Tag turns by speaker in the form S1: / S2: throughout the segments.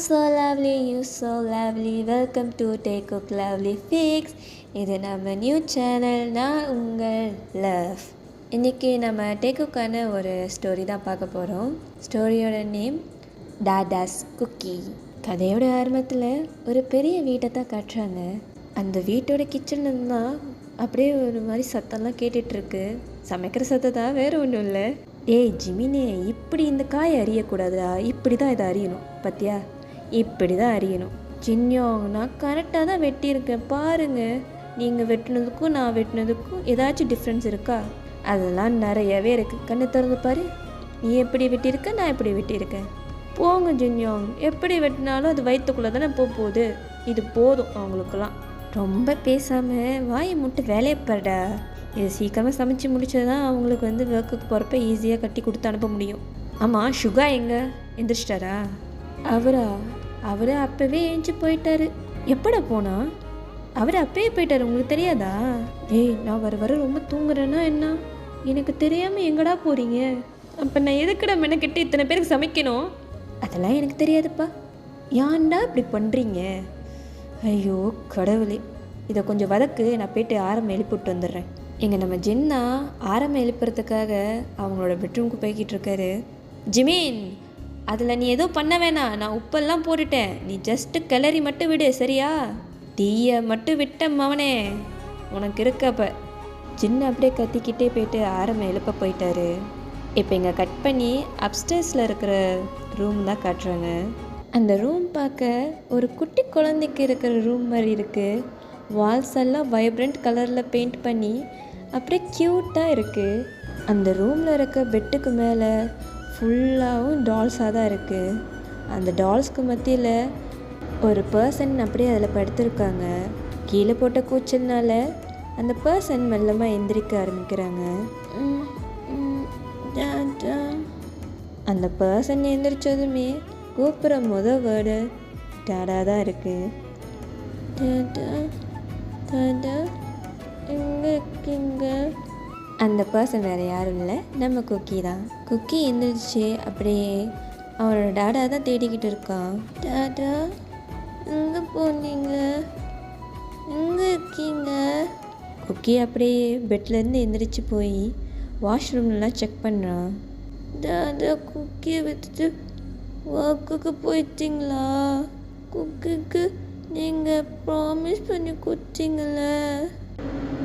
S1: so lovely, you so lovely. Welcome to Take Cook Lovely Fix. இது நம்ம new channel. நான் உங்கள் love. இன்றைக்கி நம்ம டேக்குக்கான ஒரு ஸ்டோரி தான் பார்க்க போகிறோம். ஸ்டோரியோட நேம் டாடாஸ் குக்கி. கதையோட ஆரம்பத்தில் ஒரு பெரிய வீட்டை தான் காட்டுறாங்க. அந்த வீட்டோட கிச்சனில் தான் அப்படியே ஒரு மாதிரி சத்தம்லாம் கேட்டுட்ருக்கு. சமைக்கிற சத்தம் தான், வேறு ஒன்றும் இல்லை. ஏய் ஜிமினே, இப்படி இந்த காயை அறியக்கூடாதா, இப்படி தான் இதை அறியணும் பார்த்தியா, இப்படி தான் அறியணும். சின்னம், நான் கரெக்டாக தான் வெட்டியிருக்கேன் பாருங்கள். நீங்கள் வெட்டினதுக்கும் நான் வெட்டினதுக்கும் ஏதாச்சும் டிஃப்ரென்ஸ் இருக்கா? அதெல்லாம் நிறையவே இருக்குது. கண்ணை திறந்து பாரு. நீ எப்படி வெட்டியிருக்க, நான் எப்படி வெட்டியிருக்கேன். போங்க ஜின்யோங், எப்படி வெட்டினாலும் அது வயிற்றுக்குள்ளே தானே போகுது. இது போதும் அவங்களுக்கெல்லாம். ரொம்ப பேசாமல் வாயை முட்டு வேலையை பாருடா. இது சீக்கிரமாக சமைச்சு முடிச்சது தான் அவங்களுக்கு ஒர்க்குக்கு போகிறப்ப ஈஸியாக கட்டி கொடுத்து அனுப்ப முடியும். ஆமாம், சுகா எங்கே எந்திரிச்சிட்டாரா? அவர் அப்போவே ஏஞ்சி போயிட்டாரு. எப்படா போனா? அவர் அப்பயே போயிட்டார், உங்களுக்கு தெரியாதா? ஏய், நான் வர ரொம்ப தூங்குறேன்னா என்ன? எனக்கு தெரியாமல் எங்கடா போகிறீங்க? அப்போ நான் எதுக்கடா மெனக்கிட்டு இத்தனை பேருக்கு சமைக்கணும்? அதெல்லாம் எனக்கு தெரியாதுப்பா. ஏன்டா இப்படி பண்ணுறீங்க? ஐயோ கடவுளே, இதை கொஞ்சம் வதக்கு, நான் போய்ட்டு ஆரம்பம் எழுப்பிவிட்டு வந்துடுறேன். இங்கே நம்ம ஜின்னா ஆரம்பம் எழுப்புறதுக்காக அவங்களோட பெட்ரூமுக்கு போய்கிட்டு இருக்காரு. ஜிமீன், அதில் நீ எதுவும் பண்ண வேணாம், நான் உப்பெல்லாம் போட்டுட்டேன். நீ ஜஸ்ட்டு கிளறி மட்டும் விடு, சரியா? தீயை மட்டும் விட்ட மவனே, உனக்கு இருக்கப்ப. ஜின்னா அப்படியே கத்திக்கிட்டே போயிட்டு ஆரம்பம் எழுப்ப போயிட்டாரு. இப்போ இங்கே கட் பண்ணி அப்ஸ்டேர்ஸில் இருக்கிற ரூம் தான் காட்டுறாங்க. அந்த ரூம் பார்க்க ஒரு குட்டி குழந்தைக்கு இருக்கிற ரூம் மாதிரி இருக்குது. வால்ஸ் எல்லாம் வைப்ரண்ட் கலரில் பெயிண்ட் பண்ணி அப்படியே க்யூட்டாக இருக்குது. அந்த ரூமில் இருக்க பெட்டுக்கு மேலே ஃபுல்லாகவும் டால்ஸாக தான் இருக்குது. அந்த டால்ஸ்க்கு மத்தியில் ஒரு பர்சன் அப்படியே அதில் படுத்திருக்காங்க. கீழே போட்ட கூச்சல்னால அந்த பர்சன் மெல்லமாக எந்திரிக்க ஆரம்பிக்கிறாங்க. அந்த பர்சன் எந்திரிச்சதுமே கூப்பிட்ற வேர்டு டாடா தான் இருக்குது. அந்த பர்சன் வேறு யாரும் இல்லை, நம்ம குக்கி தான். குக்கி எந்திரிச்சு அப்படியே அவனோட டாடா தான் தேடிக்கிட்டு இருக்கான். டாடா, எங்கே போனீங்க? எங்கே இருக்கீங்க? குக்கி அப்படியே பெட்லேருந்து எந்திரிச்சு போய் வாஷ்ரூம்லாம் செக் பண்ணுறான். டாடா, குக்கியை விட்டுட்டு ஒர்க்குக்கு போயிட்டீங்களா? குக்கிக்கு நீங்கள் ப்ராமிஸ் பண்ணி கொடுத்தீங்கள.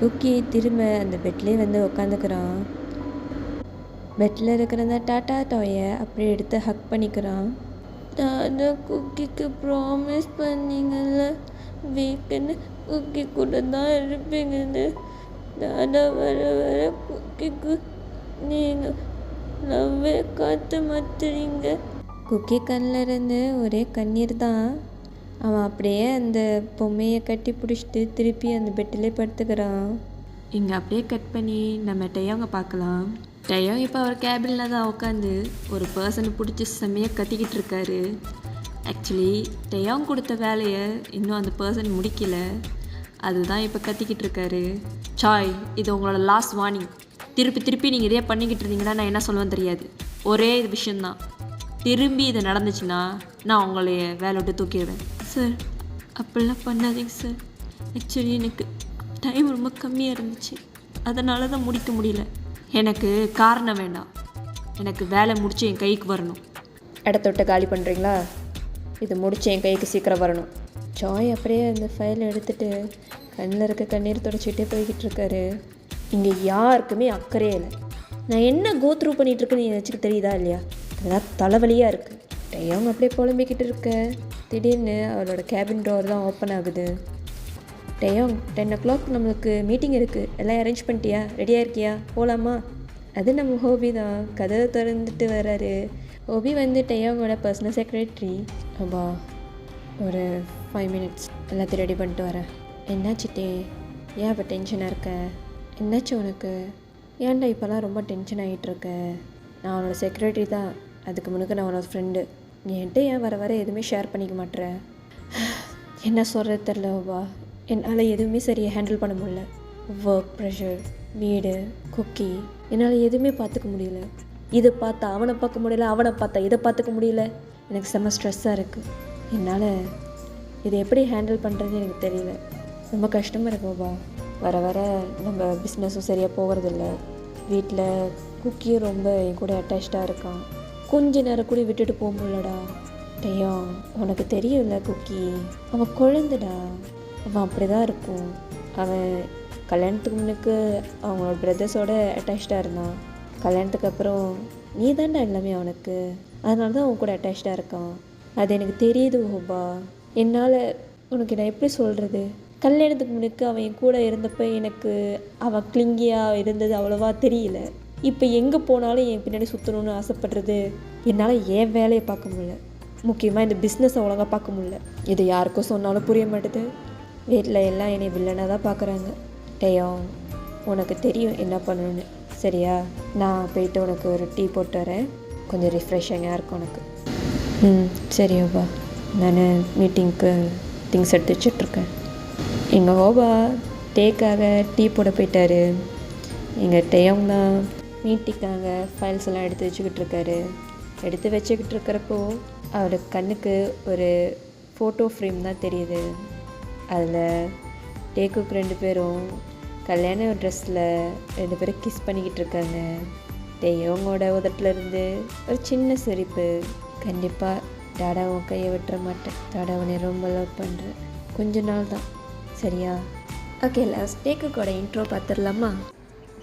S1: குக்கி திரும்ப அந்த பெட்லேயே உட்காந்துக்கிறான். பெட்டில் இருக்கிற அந்த டாட்டா டாயை அப்படியே எடுத்து ஹக் பண்ணிக்கிறான். டாடா, குக்கிக்கு ப்ராமிஸ் பண்ணீங்கல்ல, வீக்கெண்டு குக்கி கூட தான் இருப்பீங்கன்னு. டாடா வர குக்கிக்கு நீங்கள் லவ்வே காட்ட மாட்டுறீங்க. குக்கி கண்ணில் இருந்து ஒரே கண்ணீர் தான். அவன் அப்படியே அந்த பொம்மையை கட்டி பிடிச்சிட்டு திருப்பி அந்த பெட்டிலே படுத்துக்கிறான். இங்கே அப்படியே கட் பண்ணி நம்ம டெயோங்க பார்க்கலாம். டெயோ இப்போ அவர் கேபினில் தான் உட்காந்து ஒரு பர்சனை பிடிச்சி செம்மையாக கத்திக்கிட்டு இருக்காரு. ஆக்சுவலி டெயோங்க கொடுத்த வேலையை இன்னும் அந்த பர்சன் முடிக்கல, அதுதான் இப்போ கத்திக்கிட்டு இருக்காரு. சாய், இது உங்களோட லாஸ்ட் வார்னிங். திருப்பி நீங்கள் இதே பண்ணிக்கிட்டு இருந்தீங்கன்னா நான் என்ன சொல்லுவேன்னு தெரியாது. ஒரே இது விஷயந்தான், திரும்பி இது நடந்துச்சுன்னா நான் உங்களைய வேலை விட்டு தூக்கிடுவேன். சார், அப்படிலாம் பண்ணாதீங்க சார். ஆக்சுவலி எனக்கு டைம் ரொம்ப கம்மியாக இருந்துச்சு, அதனால தான் முடிக்க முடியல. எனக்கு காரணம் வேண்டாம், எனக்கு வேலை முடிச்சு என் கைக்கு வரணும். இடத்தொட்ட காலி பண்ணுறீங்களா? இது முடிச்சு என் கைக்கு சீக்கிரம் வரணும். ஜாய் அப்படியே அந்த ஃபைலை எடுத்துகிட்டு கண்ணில் இருக்க கண்ணீர் தொடச்சிக்கிட்டே போய்கிட்டு இருக்காரு. இங்கே யாருக்குமே அக்கறையே இல்லை. நான் என்ன கோத்ரூ பண்ணிகிட்ருக்குன்னு நினச்சிக்கு தெரியுதா இல்லையா? அதெல்லாம் தலைவலியாக இருக்குது. டெயோங்க அப்படியே புலம்பிக்கிட்டு இருக்க திடீர்னு அவளோட கேபின் டோர் தான் ஓப்பன் ஆகுது. டெயோங், 10 o'clock நம்மளுக்கு மீட்டிங் இருக்குது, எல்லாம் அரேஞ்ச் பண்ணிட்டியா? ரெடியாக இருக்கியா? போகலாமா? அது நம்ம ஹோபி தான் கதவை திறந்துட்டு வர்றாரு. ஹோபி டெயோங்கோட பர்சனல் செக்ரட்டரி. அப்பா, ஒரு 5 minutes எல்லாத்தையும் ரெடி பண்ணிட்டு வரேன். என்னாச்சிட்டே, ஏன் இப்போ டென்ஷனாக இருக்க? என்னாச்சு உனக்கு? ஏன்டா இப்போல்லாம் ரொம்ப டென்ஷன் ஆகிட்டுருக்க? நான் அவனோட செக்ரட்டரி தான், அதுக்கு முன்னுக்கு நான் அவனோட ஃப்ரெண்டு. நீ என்கிட்ட ஏன் வர எதுவுமே ஷேர் பண்ணிக்க மாட்டேற? என்ன சொல்கிறது தெரிலவா, என்னால் எதுவுமே சரியாக ஹேண்டில் பண்ண முடியல. ஒர்க் ப்ரெஷர், வீடு, குக்கி, என்னால் எதுவுமே பார்த்துக்க முடியல. இதை பார்த்தா அவனை பார்க்க முடியல, அவனை பார்த்தா இதை பார்த்துக்க முடியல. எனக்கு செம்ம ஸ்ட்ரெஸ்ஸாக இருக்குது. என்னால் இதை எப்படி ஹேண்டில் பண்ணுறதுன்னு எனக்கு தெரியல. ரொம்ப கஷ்டமாக இருக்குப்பா. வர வர நம்ம பிஸ்னஸும் சரியாக போகிறதில்ல. வீட்டில் குக்கியும் ரொம்ப என் கூட அட்டாச்சாக இருக்கான். கொஞ்ச நேரம் கூட விட்டுட்டு போக முடியலடா. டேயும் உனக்கு தெரியும்ல குக்கி, அவன் குழந்தைடா. அவன் அப்படி தான் இருக்கும். அவன் கல்யாணத்துக்கு முன்னுக்கு அவங்களோட பிரதர்ஸோட அட்டாச்சாக இருந்தான். கல்யாணத்துக்கு அப்புறம் நீ தாண்டா எல்லாமே அவனுக்கு. அதனால தான் அவன் கூட அட்டாச்சாக இருக்கான். அது எனக்கு தெரியுது ஹோபா. என்னால் உனக்கு நான் எப்படி சொல்கிறது, கல்யாணத்துக்கு முன்னுக்கு அவன் என் கூட இருந்தப்போ எனக்கு அவன் கிளிங்கியாக இருந்தது அவ்வளோவா தெரியல. இப்போ எங்கே போனாலும் என் பின்னாடி சுற்றணும்னு ஆசைப்படுறது. என்னால் என் வேலையை பார்க்க முடியல, முக்கியமாக இந்த பிஸ்னஸை ஒழுங்காக பார்க்க முடியல. இது யாருக்கும் சொன்னாலும் புரிய மாட்டுது. வீட்டில் எல்லாம் என்னை வில்லனாக தான் பார்க்குறாங்க. டேயும் உனக்கு தெரியும் என்ன பண்ணணும்னு, சரியா? நான் போயிட்டு உனக்கு ஒரு டீ போட்டு வரேன், கொஞ்சம் ரிஃப்ரெஷிங்காக இருக்கும் உனக்கு. சரி ஓபா. நான் மீட்டிங்க்கு திங்ஸ் எடுத்து வச்சிட்ருக்கேன். எங்கள் ஓபா டேக்காக டீ போட போயிட்டாரு. எங்கள் டேயோங் தான் மீட்டிங்காக ஃபைல்ஸ் எல்லாம் எடுத்து வச்சுக்கிட்டு இருக்காரு. எடுத்து வச்சுக்கிட்டு இருக்கிறப்போ அவரோட கண்ணுக்கு ஒரு ஃபோட்டோ ஃப்ரேம் தான் தெரியுது. அதில் டேக்குக்கு 2 பேரும் கல்யாண ட்ரெஸ்ஸில் 2 பேரும் கிஸ் பண்ணிக்கிட்டு இருக்காங்க. டேயோங்கோட உதட்டிலேருந்து ஒரு சின்ன சிரிப்பு. கண்டிப்பாக டாடா உன் கையை விட்டுற மாட்டேன். டாடா உன்னை ரொம்ப லவ் பண்ணுறேன். கொஞ்ச நாள் தான், சரியா? ஓகே, லாஸ்ட் டேக்குக்கோட இன்ட்ரோ பார்த்துடலாமா?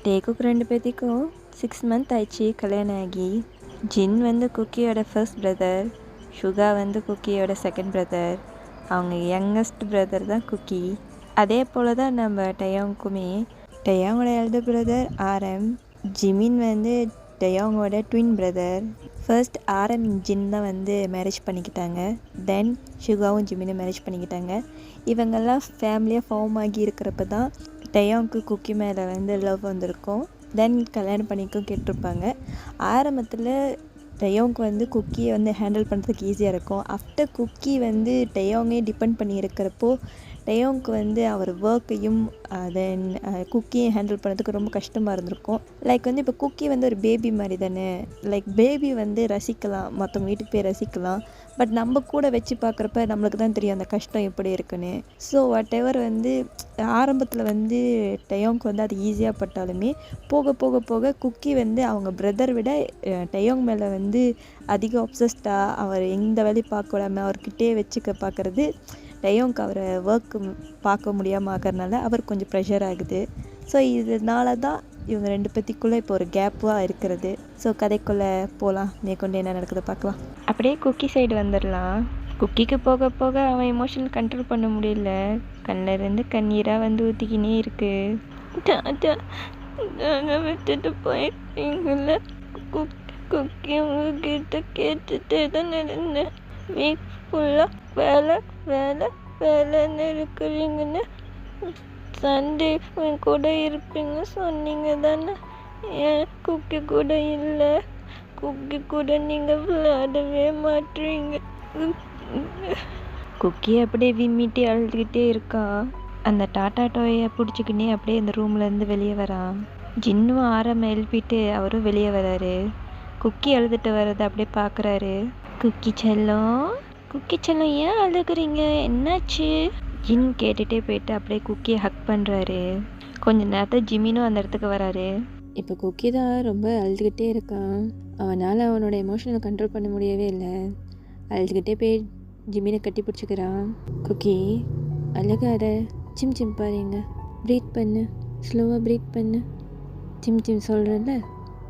S1: டேக்குக்கு 2 பேர்த்திக்கும் 6 மந்த் ஆயிடுச்சு கல்யாணம் ஆகி. ஜின் வந்து குக்கியோட ஃபர்ஸ்ட் பிரதர், சுகா வந்து குக்கியோட செகண்ட் பிரதர். அவங்க யங்கஸ்ட் பிரதர் தான் குக்கி. அதே போல் தான் நம்ம டயோங்குமே. டயோங்கோட எல்டர் பிரதர் ஆர்எம். ஜிமின் வந்து டயோங்கோட ட்வின் பிரதர். ஃபர்ஸ்ட் ஆர்எம் ஜின் தான் வந்து மேரேஜ் பண்ணிக்கிட்டாங்க. தென் சுகாவும் ஜிமினும் மேரேஜ் பண்ணிக்கிட்டாங்க. இவங்கெல்லாம் ஃபேமிலியாக ஃபார்ம் ஆகி இருக்கிறப்ப தான் டயோங்க்கு குக்கி மேலே வந்து லவ் வந்திருக்கும். தென் கல்யாணம் பண்ணிக்கும் கேட்டிருப்பாங்க. ஆரம்பத்தில் டயோங்க்கு வந்து குக்கியை வந்து ஹேண்டில் பண்ணுறதுக்கு ஈஸியாக இருக்கும். ஆஃப்டர் குக்கி வந்து டயோங்கே டிபெண்ட் பண்ணி இருக்கிறப்போ டயோங்க்கு வந்து அவர் ஒர்க்கையும் தென் குக்கியை ஹேண்டில் பண்ணுறதுக்கு ரொம்ப கஷ்டமாக இருந்திருக்கும். லைக் வந்து இப்போ குக்கி வந்து ஒரு பேபி மாதிரி தானே. லைக் பேபி வந்து ரசிக்கலாம், மற்றவங்க வீட்டுக்கு போய் ரசிக்கலாம். பட் நம்ம கூட வச்சு பார்க்குறப்ப நம்மளுக்கு தான் தெரியும் அந்த கஷ்டம் எப்படி இருக்குன்னு. ஸோ வாட் எவர் வந்து ஆரம்பத்தில் வந்து டயோங்க்கு வந்து அது ஈஸியாக பட்டாலுமே போக போக போக குக்கி வந்து அவங்க பிரதர் விட டயோங் மேலே வந்து அதிக ஒப்சஸ்டாக அவர் எந்த வேலையும் பார்க்க விடாமல் அவர்கிட்டே வச்சுக்க பார்க்குறது டயோங்க்கு அவரை ஒர்க்கு பார்க்க முடியாமல் ஆகிறதுனால அவர் கொஞ்சம் ப்ரெஷர் ஆகுது. ஸோ இதனால தான் இவங்க 2 பேத்திக்குள்ளே இப்போ ஒரு கேப்பாக இருக்கிறது. ஸோ கதைக்குள்ளே போகலாம், மேற்கொண்டு என்ன நடக்குது பார்க்கலாம். அப்படியே குக்கி சைடு வந்துடலாம். குக்கிக்கு போக போக அவன் எமோஷன் கண்ட்ரோல் பண்ண முடியல. கண்ணில் இருந்து கண்ணீராக வந்து ஊற்றிக்கினே இருக்கு. நாங்கள் விட்டுட்டு போயிட்டீங்கள. குக்கி உங்ககிட்ட கேட்டுட்டே தான் இருந்தேன். வீக் ஃபுல்லாக வேலை வேலை வேலைன்னு இருக்கிறீங்கன்னு. சண்டே என் கூட இருப்பீங்க சொன்னீங்க தானே. ஏன் குக்கி கூட இல்லை? குக்கி கூட நீங்கள் விளையாடவே மாட்டீங்க. குக்கி அப்படியே விம்மிட்டு அழுதுகிட்டே இருக்கான். அந்த டாட்டா டோயை பிடிச்சிக்கினே அப்படியே இந்த ரூம்லேருந்து வெளியே வரான். ஜின்னும் ஆரம்ப எழுப்பிட்டு அவரும் வெளியே வராரு. குக்கி அழுதுட்டு வர்றதை அப்படியே பார்க்குறாரு. குக்கி செல்லம், குக்கி செல்லம் ஏன் அழுகுறீங்க, என்னாச்சு? ஜின் கேட்டுகிட்டே போயிட்டு அப்படியே குக்கியை ஹக் பண்ணுறாரு. கொஞ்ச நேரத்தில் ஜிமினும் அந்த இடத்துக்கு வராரு. இப்போ குக்கி தான் ரொம்ப அழுதுகிட்டே இருக்கான். அவனால் அவனோட எமோஷனை கண்ட்ரோல் பண்ண முடியவே இல்லை. அழுதுகிட்டே போய் ஜிமினை கட்டி பிடிச்சிக்கிறான். குக்கி அழுகாத, சிம் சிம் பாருங்க, ப்ரீத் பண்ணு, ஸ்லோவாக ப்ரீத் பண்ணு. சிம் சிம் சொல்கிறேன்ல,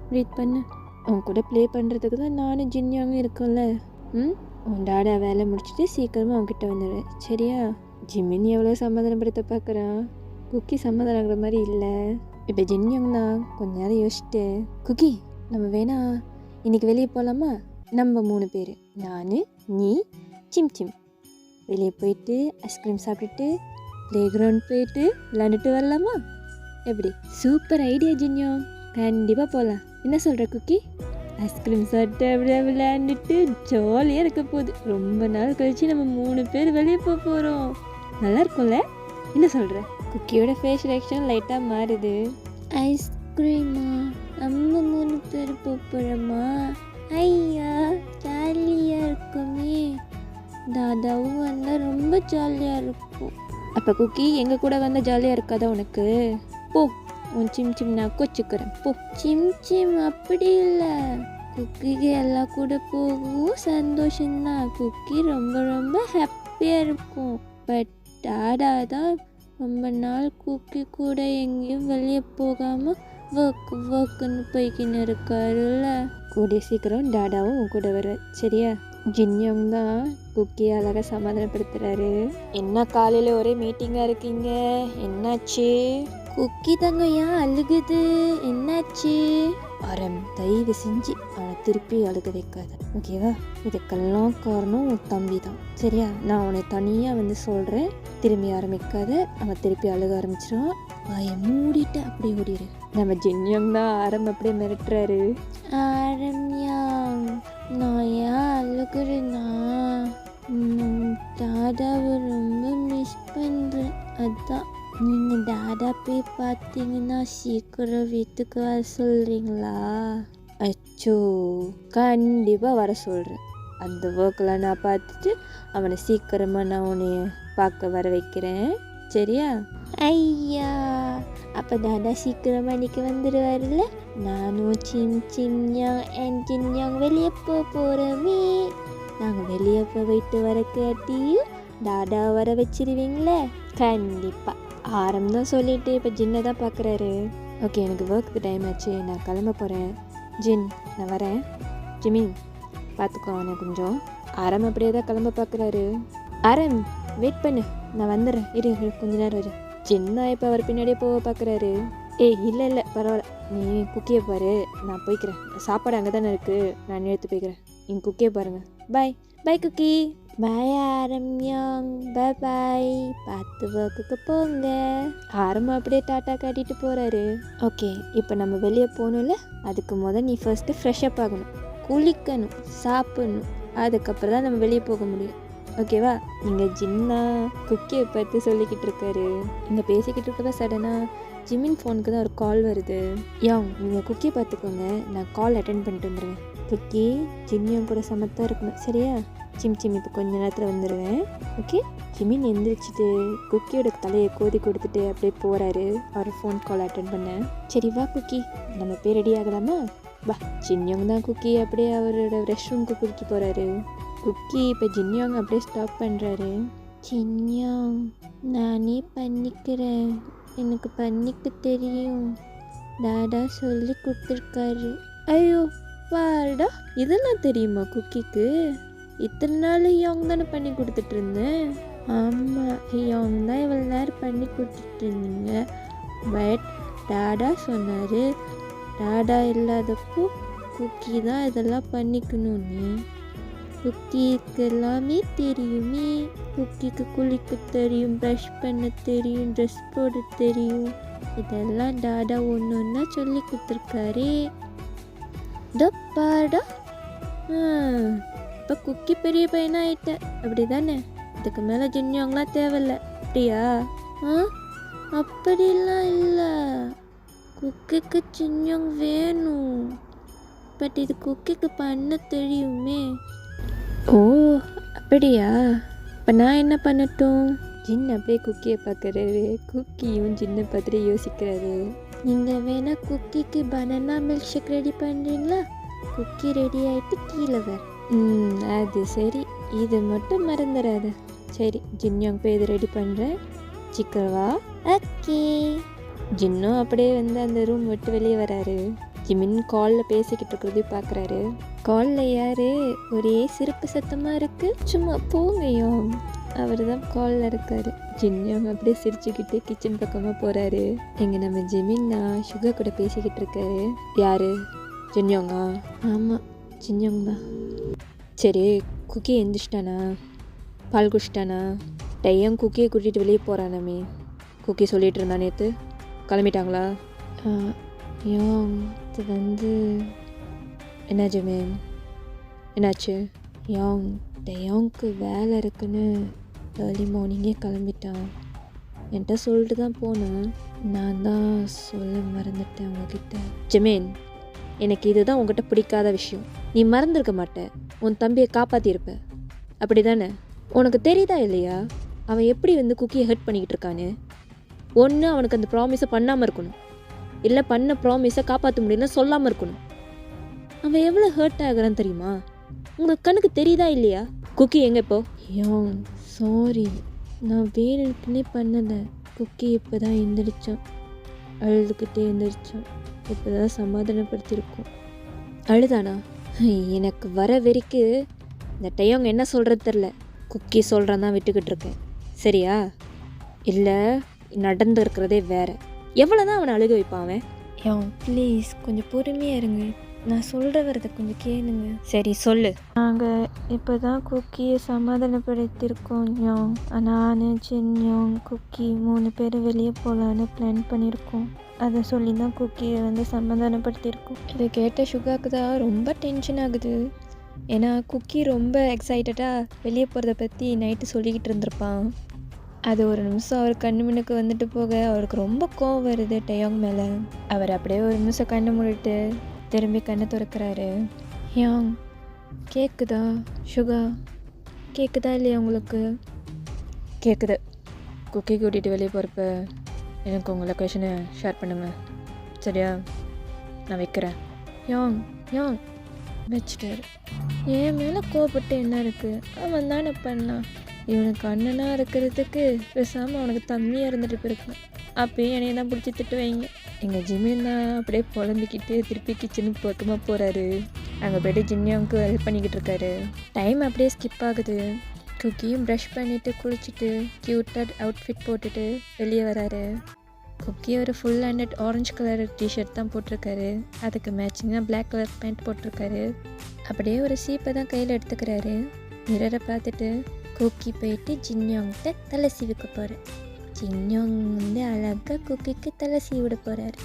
S1: ப்ரீத் பண்ணு. அவன் கூட ப்ளே பண்ணுறதுக்கு தான் நானும் ஜின்யாவும் இருக்கோம்ல. உன் டாடா வேலை முடிச்சுட்டு சீக்கிரமாக அவன்கிட்ட வந்துடு, சரியா? ஜிமின் எவ்வளோ சமாதானப்படுத்த பார்க்குறான். குக்கி சமாதானம் ஆகிற மாதிரி இல்லை. இப்போ ஜின்யாங் தான் கொஞ்ச நேரம் யோசிச்சுட்டு, குக்கி நம்ம வேணா இன்றைக்கி வெளியே போகலாமா? நம்ம 3 பேர், நான், நீ, சிம் சிம் வெளியே போயிட்டு ஐஸ்கிரீம் சாப்பிட்டுட்டு ப்ளே கிரவுண்ட் போயிட்டு விளாண்டுட்டு வரலாமா? எப்படி? சூப்பர் ஐடியா ஜின்யாங், கண்டிப்பாக போகலாம். என்ன சொல்கிற குக்கி? ஐஸ்கிரீம் சாப்பிட்டு அப்படியே விளையாண்டுட்டு ஜாலியாக இருக்க போகுது. ரொம்ப நாள் கழிச்சு நம்ம 3 பேர் வெளியே போக போகிறோம். நல்லா இருக்கும்ல? என்ன சொல்கிற? குக்கியோட ஃபேஸ் ரியாக்ஷன் லைட்டாக மாறுது. ஐஸ்கிரீமா? நம்ம 3 பேர் போகிறோமா? ஐயா ஜாலியாக இருக்குமே. தாதாவும் வந்தால் ரொம்ப ஜாலியாக இருக்கும். அப்போ குக்கி எங்கள் கூட வந்தால் ஜாலியாக இருக்காதா உனக்கு? போ, உன் சிம் சிம் நான் கொச்சுக்கிறேன் போ. சிம் சிம் அப்படி இல்லை, குக்கிக்கு எல்லாம் கூட போகவும் சந்தோஷம்தான். குக்கி ரொம்ப ரொம்ப ஹாப்பியாக இருக்கும். பட் டாடா தான் ரொம்ப நாள் குக்கி கூட எங்கேயும் வெளியே போகாமல் ஒர்க்குன்னு போய்க்கின்னு இருக்காருல்ல. கூடிய சீக்கிரம் டாடாவும் உன் கூட வர சரியா? ஜின்யோங் தான் குக்கியை அழகாக சமாதானப்படுத்துகிறாரு. என்ன காலையில் ஒரே மீட்டிங்காக இருக்கீங்க, என்னாச்சு? குக்கி தங்க ஏன் அழுகுது, என்னாச்சு? ஆரம், தயவு செஞ்சு அவனை திருப்பி அழுக வைக்காத, ஓகேவா? இதுக்கெல்லாம் காரணம் உன் தம்பி தான் சரியா? நான் அவனை தனியாக வந்து சொல்கிறேன், திரும்பி ஆரம்பிக்காத. அவன் திருப்பி அழுக ஆரம்பிச்சிடுவான். வாயை மூடிட்டு அப்படியே ஓடிடு. நம்ம ஜின்யோங் தான் ஆரம் அப்படியே மிரட்டுறாரு. ஆரம்யாங், நான் ஏன் அழுகுறேன்னா தாதாவை ரொம்ப மிஸ் பண்ணுறேன், அதான். நீங்கள் டாடா போய் பார்த்தீங்கன்னா சீக்கிரம் வீட்டுக்கு வர சொல்கிறீங்களா? அச்சோ, கண்டிப்பாக வர சொல்கிறேன். அந்த ஒர்க்கெலாம் நான் பார்த்துட்டு அவனை சீக்கிரமாக நான் உன்னை பார்க்க வர வைக்கிறேன் சரியா? ஐயா, அப்போ தாதா சீக்கிரமாக இன்றைக்கி வந்துடுவார்ல. நானும் ஜின்யோங் வெளியே போகிறோமே. நாங்கள் வெளியே போயிட்டு வர கேட்டியும் தாதா வர வச்சிருவீங்களே? கண்டிப்பாக. ஆரம் தான் சொல்லிட்டு இப்போ ஜின்னை தான் பார்க்குறாரு. ஓகே, எனக்கு ஒர்க்கு டைம் ஆச்சு, நான் கிளம்ப போகிறேன். ஜின், நான் வரேன். ஜிமின், பார்த்துக்கோ அவனை கொஞ்சம். ஆரம் அப்படியே தான் கிளம்ப பார்க்குறாரு. ஆரம், வெயிட் பண்ணு, நான் வந்துடுறேன், இரு கொஞ்ச நேரம் இரு. ஜின்னா இப்போ அவர் பின்னாடியே போக பார்க்குறாரு. ஏய் இல்லை பரவாயில்ல, நீ குக்கியை பாரு, நான் போய்க்கிறேன். சாப்பாடு அங்கே தானே இருக்குது, நான் எடுத்து போய்க்கிறேன். நீங்கள் குக்கியை பாருங்கள். பாய் பாய் குக்கி. பாய் ஆரம்யாங், பாய் பாய். பார்த்து ஒர்க்குக்கு போங்க. ஆரம் அப்படியே டாட்டா காட்டிட்டு போகிறாரு. ஓகே, இப்போ நம்ம வெளியே போகணும்ல, அதுக்கு நீ ஃபர்ஸ்ட்டு ஃப்ரெஷ்அப் ஆகணும், குளிக்கணும், சாப்பிடணும். அதுக்கப்புறம் தான் நம்ம வெளியே போக முடியும், ஓகேவா? இங்கே ஜின்னா குக்கியை பார்த்து சொல்லிக்கிட்டு இருக்காரு. இங்கே பேசிக்கிட்டு இருக்கப்ப சடனாக ஜிமின் ஃபோனுக்கு தான் ஒரு கால் வருது. யாங், நீங்கள் குக்கியை பார்த்துக்கோங்க, நான் கால் அட்டென்ட் பண்ணிட்டு வந்துடுவேன். குக்கி ஜின்யோங் கூட சமத்தாக இருக்கணும் சரியா? சிம் இப்போ கொஞ்ச நேரத்தில் வந்துடுவேன், ஓகே? ஜிமின் எந்திரிச்சிட்டு குக்கியோட தலையை கோதி கொடுத்துட்டு அப்படியே போகிறாரு. அவர் ஃபோன் கால் அட்டென்ட் பண்ணேன். சரி வா குக்கி, நம்ம போய் ரெடி ஆகலாமா? வா. ஜின்யோங் தான் குக்கி அப்படியே அவரோட ரெஸ்ட் ரூமுக்கு கூட்டிகிட்டு போகிறாரு. குக்கி இப்போ ஜின்யோங் அப்படியே ஸ்டாப் பண்ணுறாரு. ஜின்யோங், நானே பண்ணிக்கிறேன், எனக்கு பண்ணிக்க தெரியும், டாடா சொல்லி கொடுத்துருக்காரு. ஐயோ பாடா, இதெல்லாம் தெரியுமா குக்கிக்கு? இத்தனை நாள் யாங் தானே பண்ணி கொடுத்துட்டு இருந்தேன். ஆமாம், யாங் தான் இவ்வளோ நேரம் பண்ணி கொடுத்துட்டு இருந்தீங்க. பட் டாடா சொன்னார், டாடா இல்லாதப்போ குக்கி தான் இதெல்லாம் பண்ணிக்கணும்னு. குக்கிக்கு எல்லாமே தெரியுமே. குக்கிக்கு குளிக்க தெரியும், ப்ரஷ் பண்ண தெரியும், ட்ரெஸ் போட தெரியும். இதெல்லாம் டாடா ஒன்று ஒன்றா சொல்லி கொடுத்துருக்காரே. பாடா, இப்போ குக்கி பெரிய பையனாக ஆயிட்டேன் அப்படி தானே? இதுக்கு மேலே ஜின்யோங்லாம் தேவையில்ல அப்படியா? அப்படிலாம் இல்லை, குக்கிக்கு ஜின்யோங் வேணும். பட் இது குக்கிக்கு பண்ண தெரியுமே. ஓ அப்படியா? இப்போ நான் என்ன பண்ணட்டும்? ஜின் அப்படியே குக்கியை பார்க்குறாரு. குக்கியும் ஜின்னை பார்த்துட்டு யோசிக்கிறாரு. நீங்கள் வேணால் குக்கிக்கு பனானா மில்க் ஷேக் ரெடி பண்ணுறீங்களா? குக்கி ரெடி ஆகிட்டு கீழே வர. அது சரி, இது மட்டும் மறந்துடாது. சரி, ஜின்யோங் போய் இது ரெடி பண்ணுறேன், சிக்கவா? ஓகே. ஜின்னும் அப்படியே வந்து அந்த ரூம் விட்டு வெளியே வராரு. ஜிமின் காலில் பேசிக்கிட்டு இருக்கிறதையும் பார்க்குறாரு. காலில் யார்? ஒரே சிறப்பு சத்தமாக இருக்குது, சும்மா போங்கயோ. அவர் தான் காலில் இருக்கார். ஜின்யோங் அப்படியே சிரிச்சுக்கிட்டு கிச்சன் பக்கமாக போகிறாரு. எங்கள் நம்ம ஜிமின்னா சுகர் கூட பேசிக்கிட்டு இருக்காரு. யார்? ஜின்யோங்கா? ஆமாம், ஜின்யோங் தான். சரி, குக்கி எந்திரிச்சிட்டானா? பால் குடிச்சிட்டானா? டையம் குக்கியை கூட்டிகிட்டு வெளியே போகிறானாமே. குக்கி சொல்லிகிட்டு இருந்தா நேற்று, கிளம்பிட்டாங்களா? யாங், இது வந்து என்ன ஜிமின், என்னாச்சு? யாங், டயாங்க்கு வேலை இருக்குன்னு ஏர்லி மார்னிங்கே கிளம்பிட்டான். என்கிட்ட சொல்லிட்டு தான் போனேன், நான் தான் சொல்ல மறந்துட்டேன் உங்ககிட்ட. ஜிமின், எனக்கு இதுதான் உங்ககிட்ட பிடிக்காத விஷயம். நீ மறந்துருக்க மாட்டேன், உன் தம்பியை காப்பாற்றிருப்ப அப்படி தானே? உனக்கு தெரியுதா இல்லையா அவன் எப்படி குக்கியை ஹர்ட் பண்ணிக்கிட்டு இருக்கான்னு? ஒன்று அவனுக்கு அந்த ப்ராமிஸை பண்ணாமல் இருக்கணும், இல்லை பண்ண ப்ராமிஸை காப்பாற்ற முடியலன்னு சொல்லாமல் இருக்கணும். அவன் எவ்வளோ ஹர்ட் ஆகுறான்னு தெரியுமா? உங்களுக்கு கண்ணுக்கு தெரியுதா இல்லையா? குக்கி எங்கே இப்போ? யாங் சாரி, நான் வேணுக்குன்னே பண்ணலை. குக்கி இப்போ தான் எந்திரிச்சான், அழுதுகிட்டே எந்திரிச்சான். இப்போ தான் சமாதானப்படுத்தியிருக்கோம். அழுதானா? எனக்கு வர வெறிக்கு இந்த டையோங்க என்ன சொல்கிறது தெரில. குக்கி சொல்கிறான் தான் விட்டுக்கிட்டு இருக்கேன், சரியா? இல்லை நடந்து இருக்கிறதே வேறு. எவ்வளோ தான் அவனை அழுக வைப்பான் அவன்? யாங் ப்ளீஸ் கொஞ்சம் பொறுமையாக இருங்க, நான் சொல்கிற வரதை கொஞ்சம் கேளுங்க. சரி சொல்லு. நாங்கள் இப்போ தான் குக்கியை சமாதானப்படுத்தியிருக்கோம் யாங். நான் ஜின்யோங் குக்கி 3 பேர் வெளியே போகலான்னு பிளான் பண்ணியிருக்கோம். அதை சொல்லி தான் குக்கியை சமாதானப்படுத்தியிருக்கோம். இதை கேட்ட சுகாக்கு தான் ரொம்ப டென்ஷன் ஆகுது. ஏன்னா குக்கி ரொம்ப எக்ஸைட்டடாக வெளியே போகிறத பற்றி நைட்டு சொல்லிக்கிட்டு இருந்திருப்பான். அது ஒரு நிமிஷம் அவர் கண்ணு முன்னுக்கு வந்துட்டு போக அவருக்கு ரொம்ப கோவம் வருது டயோங் மேலே. அவர் அப்படியே ஒரு நிமிஷம் கண்ணு மூடிட்டு திரும்பி கண்ணை திறக்கிறாரு. யாங் கேட்குதா? சுகா கேட்குதா இல்லையா உங்களுக்கு? கேட்குது. குக்கி கூட்டிகிட்டு வெளியே போகிறப்ப எனக்கு உங்கள் லொக்கேஷனை ஷேர் பண்ணுங்கள், சரியா? நான் வைக்கிறேன். யாங் யாங் வச்சுட்டாரு. என் மேலே கோவப்பட்டு என்ன இருக்குது? அவன் தானே பண்ணான். இவனுக்கு அண்ணனாக இருக்கிறதுக்கு பேசாமல் அவனுக்கு தம்பியாக இருந்துட்டு போயிருக்கான். அப்பயும் என்னைய தான் பிடிச்சி திட்டு வைங்க. எங்கள் ஜிமின் தான் அப்படியே புலம்பிக்கிட்டு திருப்பி கிச்சனுக்கு பக்கமாக போகிறாரு. அங்கே போய்ட்டு ஜின்யாவுக்கு ஹெல்ப் பண்ணிக்கிட்டு இருக்காரு. டைம் அப்படியே ஸ்கிப் ஆகுது. குக்கியும் ப்ரஷ் பண்ணிவிட்டு குளிச்சுட்டு க்யூட்டாக அவுட்ஃபிட் போட்டுட்டு வெளியே வராரு. குக்கி ஒரு full handed orange colour T shirt தான் போட்டிருக்காரு. அதுக்கு மேட்சிங்காக பிளாக் கலர் பேண்ட் போட்டிருக்காரு. அப்படியே ஒரு சீப்பை தான் கையில் எடுத்துக்கிறாரு. மிரரை பார்த்துட்டு குக்கி போயிட்டு ஜின்யோங்கிட்ட தலை சீவிக்க போகிறார். ஜின்யோங் அழகாக குக்கிக்கு தலை சீவிட போகிறாரு.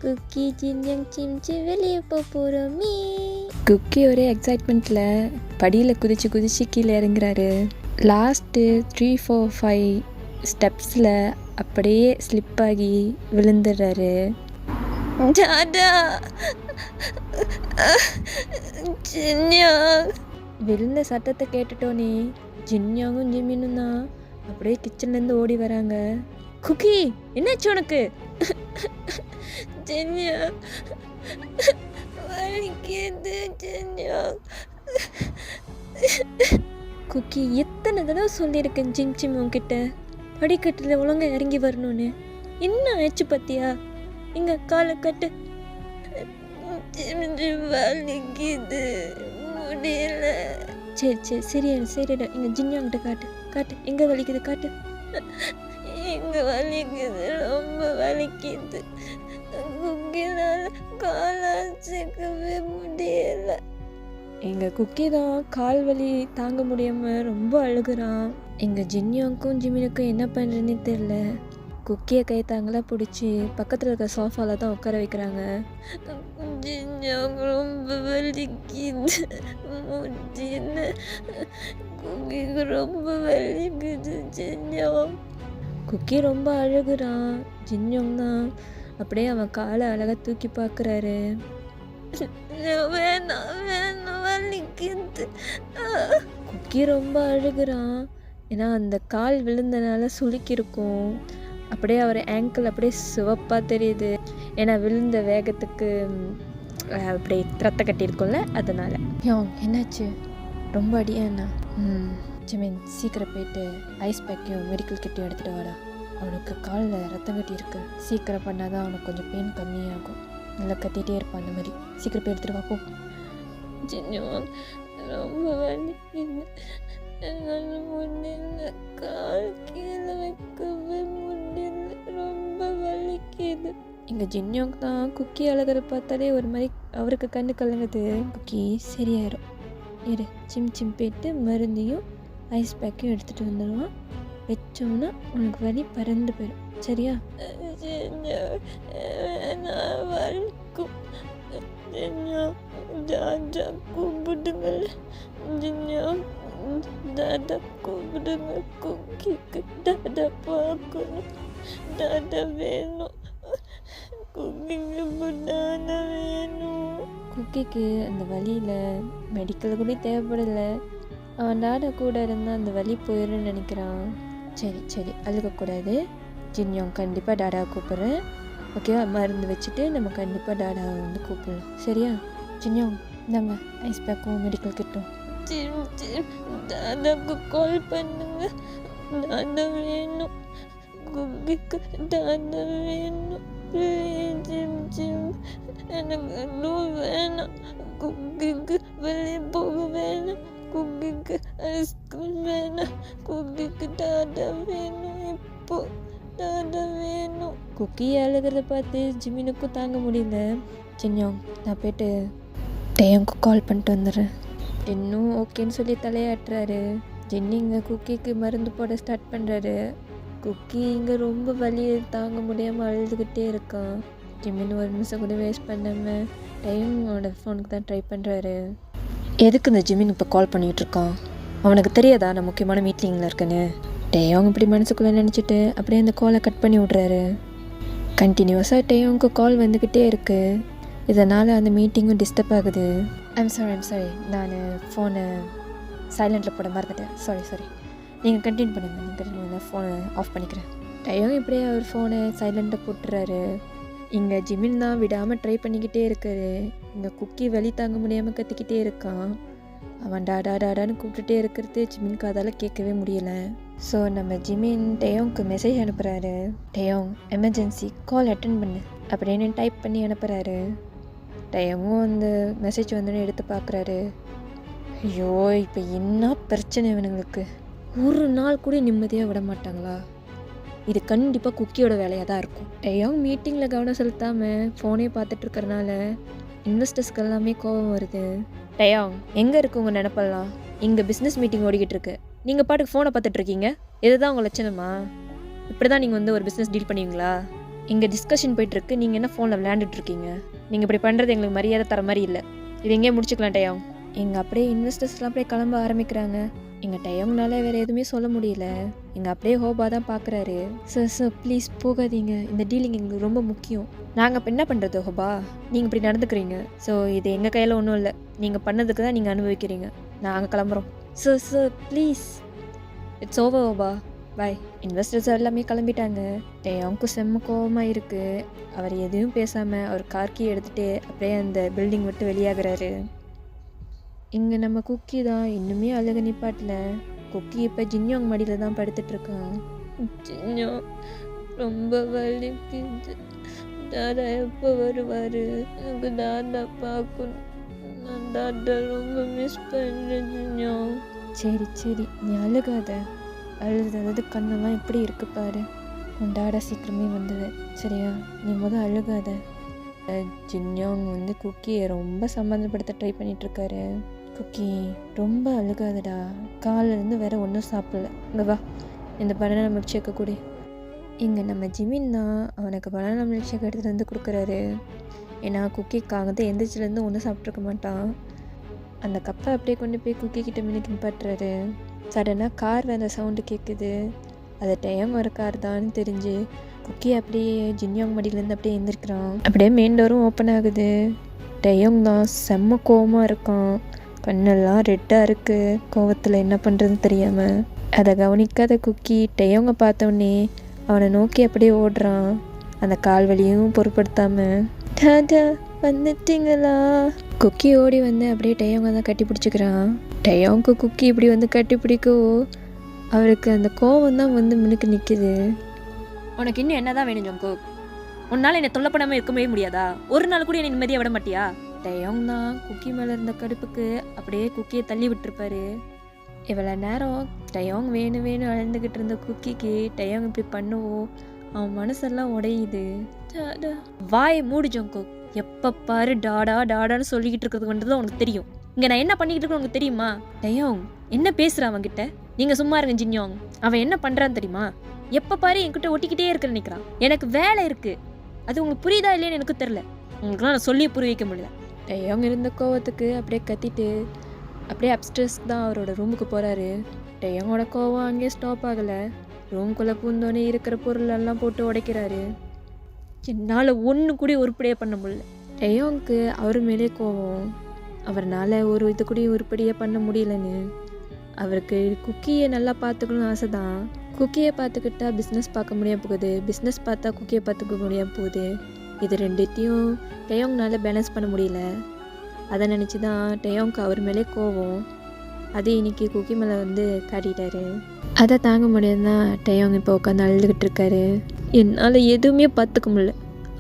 S1: குக்கி ஜின்யோங் சிம்ச்சி வெளியே போகிறோமே. குக்கி ஒரே எக்ஸைட்மெண்ட்டில் படியில் குதிச்சு கீழே இறங்குறாரு. லாஸ்ட்டு 3, 4, 5 ஸ்டெப்ஸில் அப்படியே ஸ்லிப்பாகி விழுந்துடுறாரு. விழுந்த சத்தத்தை கேட்டுட்டோன்னே ஜின்யாவும் ஜிமினும் தான் அப்படியே கிச்சன்லேருந்து ஓடி வராங்க. குக்கி என்னாச்சு உனக்கு? ஜின்யா வலிக்குது ஜின்யா. குக்கி எத்தனை தடவை சொல்லியிருக்கேன் ஜிம் உன்கிட்ட படிக்கட்டில் ஒழுங்கா இறங்கி வரணும்னு. என்ன ஆச்சு பார்த்தியா? இங்கே காலை கட்டு. வலிக்குது முடியல. சரி சரிடா. இங்கே ஜின்யாங்கிட்ட காட்டு. எங்கே வலிக்குது காட்டு. இங்கே வலிக்குது, ரொம்ப வலிக்குது. குக்கினால காலாச்சிக்கவே முடியல. எங்கள் குக்கி தான் கால் வலி தாங்க முடியாமல் ரொம்ப அழுகுறான். எங்கள் ஜின்யோங்க்கும் ஜிமினுக்கும் என்ன பண்ணுறதுனே தெரில. குக்கியை கை தாங்களாக பிடிச்சி பக்கத்தில் இருக்க சோஃபாவில் தான் உட்கார வைக்கிறாங்க. ஜின்யோங் ரொம்ப வலிக்குது முடியல. குக்கிக்கு ரொம்ப வலிக்குது ஜின்யோங். குக்கி ரொம்ப அழுகுறான். ஜின்யோங் தான் அப்படியே அவன் காலை அழகாக தூக்கி பார்க்குறாரு. வேணாம் வலிக்குது. குக்கி ரொம்ப அழுகுறான். ஏன்னா அந்த கால் விழுந்தனால சுளுக்கியிருக்கும். அப்படியே அவர் ஆங்கிள் அப்படியே சிவப்பாக தெரியுது. ஏன்னா விழுந்த வேகத்துக்கு அப்படியே ரத்த கட்டியிருக்கும்ல, அதனால். என்னாச்சு? ரொம்ப அடியா என்ன? ஜிமின் சீக்கிரம் போயிட்டு ஐஸ் பேக்கையும் மெடிக்கல் கிட்டையும் எடுத்துகிட்டு வாடா. அவனுக்கு காலில் ரத்தம் கட்டியிருக்கு. சீக்கிரம் பண்ணால் தான் அவனுக்கு கொஞ்சம் பெயின் கம்மியாகும். நல்லா கத்திகிட்டே இருப்பான். அந்த மாதிரி சீக்கிரம் போய் எடுத்துகிட்டு வா போ. ஜின்யோங் ரொம்ப வலிக்குது, முடியல. கால் கீழே வைக்கவே முடியல, ரொம்ப வலிக்குது. எங்கள் ஜின்யோங் தான் குக்கி அழகிறத பார்த்தாலே ஒரு மாதிரி அவருக்கு கண்ணு கலங்குது. குக்கி சரியாயிரும் இரு. சிம் போயிட்டு மருந்தையும் ஐஸ் பேக்கையும் எடுத்துகிட்டு வந்துடுவான். வச்சோன்னா உனக்கு வலி பறந்து போயிடும், சரியா? வலிக்கும். தாதா கூப்பிடுங்கள். தாதா கூப்பிடுங்க. குக்கிக்கு தாதா பார்க்கணும். தாதா வேணும். குக்கிக்கு தாதா வேணும். குக்கிக்கு அந்த வழியில் மெடிக்கல் கூட தேவைப்படலை. அவன் டாடா கூட இருந்தால் அந்த வலி போயிடும்னு நினைக்கிறான். சரி சரி, அழுகக்கூடாது. ஜின்யோங் கண்டிப்பாக டாடாவை கூப்பிட்றேன். ஓகேவா? மருந்து வச்சுட்டு நம்ம கண்டிப்பாக டாடாவை வந்து கூப்பிடலாம். சரியா? ஜின்யோங் இந்தாங்க ஐஸ் பேக்கும் மெடிக்கல் கிட்டும். டாடாவுக்கு கால் பண்ணுங்க. டாடா வேணும். குக்கிக்கு டாடா வேணும். எனக்கு அதுவும் வேணாம். குக்கிக்கு வெளியே போக வேணாம். குக்கிக்கு ஐஸ்கிரீம் வேணாம். குக்கிக்கு டாடா வேணும். இப்போ டாடா வேணும். குக்கி அழுகிறத பார்த்து ஜிமினுக்கும் தாங்க முடியல. ஜின்யோங் நான் போய்ட்டு டேயோங்க்கு கால் பண்ணிட்டு வந்துடுறேன். இன்னும் ஓகேன்னு சொல்லி தலையாட்டுறாரு. ஜின்னு இங்கே குக்கிக்கு மருந்து போட ஸ்டார்ட் பண்ணுறாரு. குக்கி இங்கே ரொம்ப வலியை தாங்க முடியாமல் அழுதுகிட்டே இருக்கான். ஜிமின் ஒரு நிமிஷம் கூட வேஸ்ட் பண்ணாமல் டேயோங்கோட ஃபோனுக்கு தான் ட்ரை பண்ணுறாரு. எதுக்கு இந்த ஜிமின் இப்போ கால் பண்ணிகிட்டு இருக்கான்? அவனுக்கு தெரியாதா நான் முக்கியமான மீட்டிங்கில் இருக்கேன்னு? டேயோங் இப்படி மனசுக்குள்ளே நினச்சிட்டு அப்படியே அந்த காலை கட் பண்ணி விட்றாரு. கண்டினியூஸாக டேயோங்க்கு கால் வந்துக்கிட்டே இருக்குது. இதனால் அந்த மீட்டிங்கும் டிஸ்டர்ப் ஆகுது. ஐம் சாரி, நான் ஃபோனை சைலண்டில் போட மறந்துட்டேன். சாரி. நீங்கள் கண்டினியூ பண்ணுங்கள். நான் ஃபோனை ஆஃப் பண்ணிக்கிறேன். டேயோங் இப்படியே அவர் ஃபோனை சைலண்டில் போட்டுறாரு. இங்கே ஜிமின் தான் விடாமல் ட்ரை பண்ணிக்கிட்டே இருக்காரு. இங்கே குக்கி வலி தாங்க முடியாமல் கத்திக்கிட்டே இருக்கான். அவன் டாடான்னு கூப்பிட்டுட்டே இருக்கிறது ஜிமின் காதால் கேட்கவே முடியலை. ஸோ நம்ம ஜிமின் டேயோங்க்கு மெசேஜ் அனுப்புகிறாரு. டேயோங் எமர்ஜென்சி கால் அட்டன் பண்ணு அப்படின்னு டைப் பண்ணி அனுப்புகிறாரு. டேயோங்கும் அந்த மெசேஜ் வந்தோடனே எடுத்து பார்க்குறாரு. ஐயோ இப்போ என்ன பிரச்சனை இவனுங்களுக்கு? ஒரு நாள் கூட நிம்மதியாக விட மாட்டாங்களா? இது கண்டிப்பாக குக்கியோட வேலையாக தான் இருக்கும். டேயோங் மீட்டிங்கில் கவனம் செலுத்தாமல் ஃபோனே பார்த்துட்டு இருக்கிறனால இன்வெஸ்டர்ஸ்க்கு எல்லாமே கோபம் வருது. டேயோங் எங்கே இருக்கு உங்கள் நினப்பெல்லாம்? இங்கே பிஸ்னஸ் மீட்டிங் ஓடிக்கிட்டு இருக்கு. நீங்கள் பாட்டுக்கு ஃபோனை பார்த்துட்ருக்கீங்க. இதுதான் உங்கள் லட்சணமா? இப்படி தான் நீங்கள் வந்து ஒரு பிஸ்னஸ் டீல் பண்ணுவீங்களா? இங்கே டிஸ்கஷன் போய்ட்டுருக்கு, நீங்கள் என்ன ஃபோனில் விளையாண்டுட்ருக்கீங்க? நீங்கள் இப்படி பண்ணுறது எங்களுக்கு மரியாதை தர மாதிரி இல்லை. இது எங்கேயே முடிச்சுக்கலாம் டேயோங். இங்கே அப்படியே இன்வெஸ்டர்ஸ்லாம் அப்படியே கிளம்ப ஆரம்பிக்கிறாங்க. எங்கள் டேயோங்னால வேறு எதுவுமே சொல்ல முடியல. எங்கள் அப்படியே ஹோபா தான் பார்க்குறாரு. சார் ப்ளீஸ் போகாதீங்க. இந்த டீலிங் எங்களுக்கு ரொம்ப முக்கியம். நாங்கள் இப்போ என்ன பண்ணுறது ஹோபா? நீங்கள் இப்படி நடந்துக்கிறீங்க. ஸோ இது எங்கள் கையில் ஒன்றும் இல்லை. நீங்கள் பண்ணதுக்கு தான் நீங்கள் அனுபவிக்கிறீங்க. நாங்கள் கிளம்புறோம். Sir please. இட்ஸ் ஓவர் ஹோபா, பாய். இன்வெஸ்டர்ஸ் எல்லாமே கிளம்பிட்டாங்க. டேயோங்க்கு செம்ம கோபமாக இருக்குது. அவர் எதுவும் பேசாமல் அவர் கார் கீ எடுத்துகிட்டு அப்படியே அந்த பில்டிங் விட்டு வெளியாகிறாரு. இங்கே நம்ம குக்கி தான் இன்னுமே அழுக நிப்பாட்டில். குக்கி இப்போ ஜின்யோங் மடியில் தான் படுத்துட்ருக்கான். ஜின்யோங் ரொம்ப வலிக்குது. டாடா எப்போ வருவார்? எனக்கு டாடா பார்க்கணும். நான் டாடா ரொம்ப மிஸ் பண்ணுறேன் ஜின்யோங். சரி நீ அழுகாத. அழுது கண்ணெல்லாம் எப்படி இருக்கு பாரு. உன் டாடா சீக்கிரமே வந்தது சரியா? நீ அழுகாத. ஜின்யோங் வந்து குக்கியை ரொம்ப சம்மந்தப்படுத்த ட்ரை பண்ணிகிட்ருக்காரு. குக்கி ரொம்ப அழுகாதடா. காலிலேருந்து வேற ஒன்றும் சாப்பிடல. இங்கே வா, இந்த பனானா மில்க் ஷேக்கை கூட. இங்கே நம்ம ஜிமின் தான் அவனுக்கு பனானா மில்க் ஷேக் எடுத்துகிட்டு வந்து கொடுக்குறாரு. ஏன்னா குக்கிக்காக எந்திரிச்சிலேருந்து ஒன்றும் சாப்பிட்ருக்க மாட்டான். அந்த கப்பை அப்படியே கொண்டு போய் குக்கி கிட்ட மினுக்கு நிப்பாட்டுறாரு. சடனாக கார் வேறு சவுண்டு கேட்குது. அது டேயோங் ஒரு கார் தான் தெரிஞ்சு குக்கி அப்படியே ஜின்யோங் மடியிலேருந்து அப்படியே எழுந்திருக்கிறான். அப்படியே மெயின் டோரும் ஓப்பன் ஆகுது. டேயோங் தான் செம்ம கோவமாக இருக்கான். கண்ணெல்லாம் ரெட்டாக இருக்குது. கோவத்தில் என்ன பண்ணுறதுன்னு தெரியாமல். அதை கவனிக்காத குக்கி டேயோங்கை பார்த்தோன்னே அவனை நோக்கி அப்படியே ஓடுறான். அந்த கால் வலியும் பொருட்படுத்தாமல். டாடா வந்துட்டீங்களா? குக்கி ஓடி வந்து அப்படியே டேயோங்கை தான் கட்டி பிடிச்சிக்கிறான். டேயோங்க்கு குக்கி இப்படி வந்து கட்டி பிடிக்கோ அவருக்கு அந்த கோவம் தான் வந்து மினுக்கு நிற்கிது. உனக்கு இன்னும் என்ன தான் வேணும் ஜோங்கோ? உன்னால் என்னை தொல்லை பண்ணாமல் இருக்கவே முடியாதா? ஒரு நாள் கூட என்னை நிம்மதியாக விட மாட்டியா? டேயோங் தான் குக்கி மேலே இருந்த கடுப்புக்கு அப்படியே குக்கியை தள்ளி விட்டுருப்பாரு. இவ்வளோ நேரம் டேயோங் வேணும் அழுந்துக்கிட்டு இருந்த குக்கிக்கு டேயோங் இப்படி பண்ணுவோம் அவன் மனசெல்லாம் உடையுது. வாயை மூடு ஜோங்கோ. எப்போ பாரு டாடான்னு சொல்லிக்கிட்டு இருக்கிறது உனக்கு தெரியும். இங்கே நான் என்ன பண்ணிக்கிட்டு இருக்கேன் உனக்கு தெரியுமா? டேயோங் என்ன பேசுகிறான் அவன்கிட்ட? நீங்கள் சும்மா இருங்க ஜின்யோங். அவன் என்ன பண்ணுறான்னு தெரியுமா? எப்போ பாரு என்கிட்ட ஒட்டிக்கிட்டே இருக்கிற நிற்கிறான். எனக்கு வேலை இருக்குது. அது உங்களுக்கு புரியுதா இல்லைன்னு எனக்கு தெரில. உங்களுக்குலாம் நான் சொல்லி புரிய வைக்க முடியல. டேயோங் இருந்த கோவத்துக்கு அப்படியே கத்திட்டு அப்படியே அப்ஸ்டர்ஸ்க்கு தான் அவரோட ரூமுக்கு போகிறாரு. டேயோங்கோட கோவம் அங்கேயே ஸ்டாப் ஆகலை. ரூம்குள்ளே பூந்தோடனே இருக்கிற பொருளெல்லாம் போட்டு உடைக்கிறாரு. என்னால் ஒன்று கூட உருப்படியாக பண்ண முடியல. டேயோங்க்கு அவர் மேலே கோவம். அவர்னால் ஒரு இது கூட உருப்படியாக பண்ண முடியலன்னு அவருக்கு குக்கியை நல்லா பார்த்துக்கணும்னு ஆசை தான். குக்கியை பார்த்துக்கிட்டா பிஸ்னஸ் பார்க்க முடியாமல் போகுது, பிஸ்னஸ் பார்த்தா குக்கியை பார்த்துக்க முடியாமல் போகுது. இது ரெண்டுத்தையும் டேயோங்னால பேலன்ஸ் பண்ண முடியல. அதை நினச்சி தான் டேயோங்க்கு அவர் மேலே கோவம். அது இன்னைக்கு குக்கி மேலே வந்து காட்டிட்டாரு. அதை தாங்க முடியாதுதான் டேயோங் இப்போ உட்காந்து அழுதுகிட்டு இருக்காரு. என்னால் எதுவுமே பார்த்துக்க முடியல,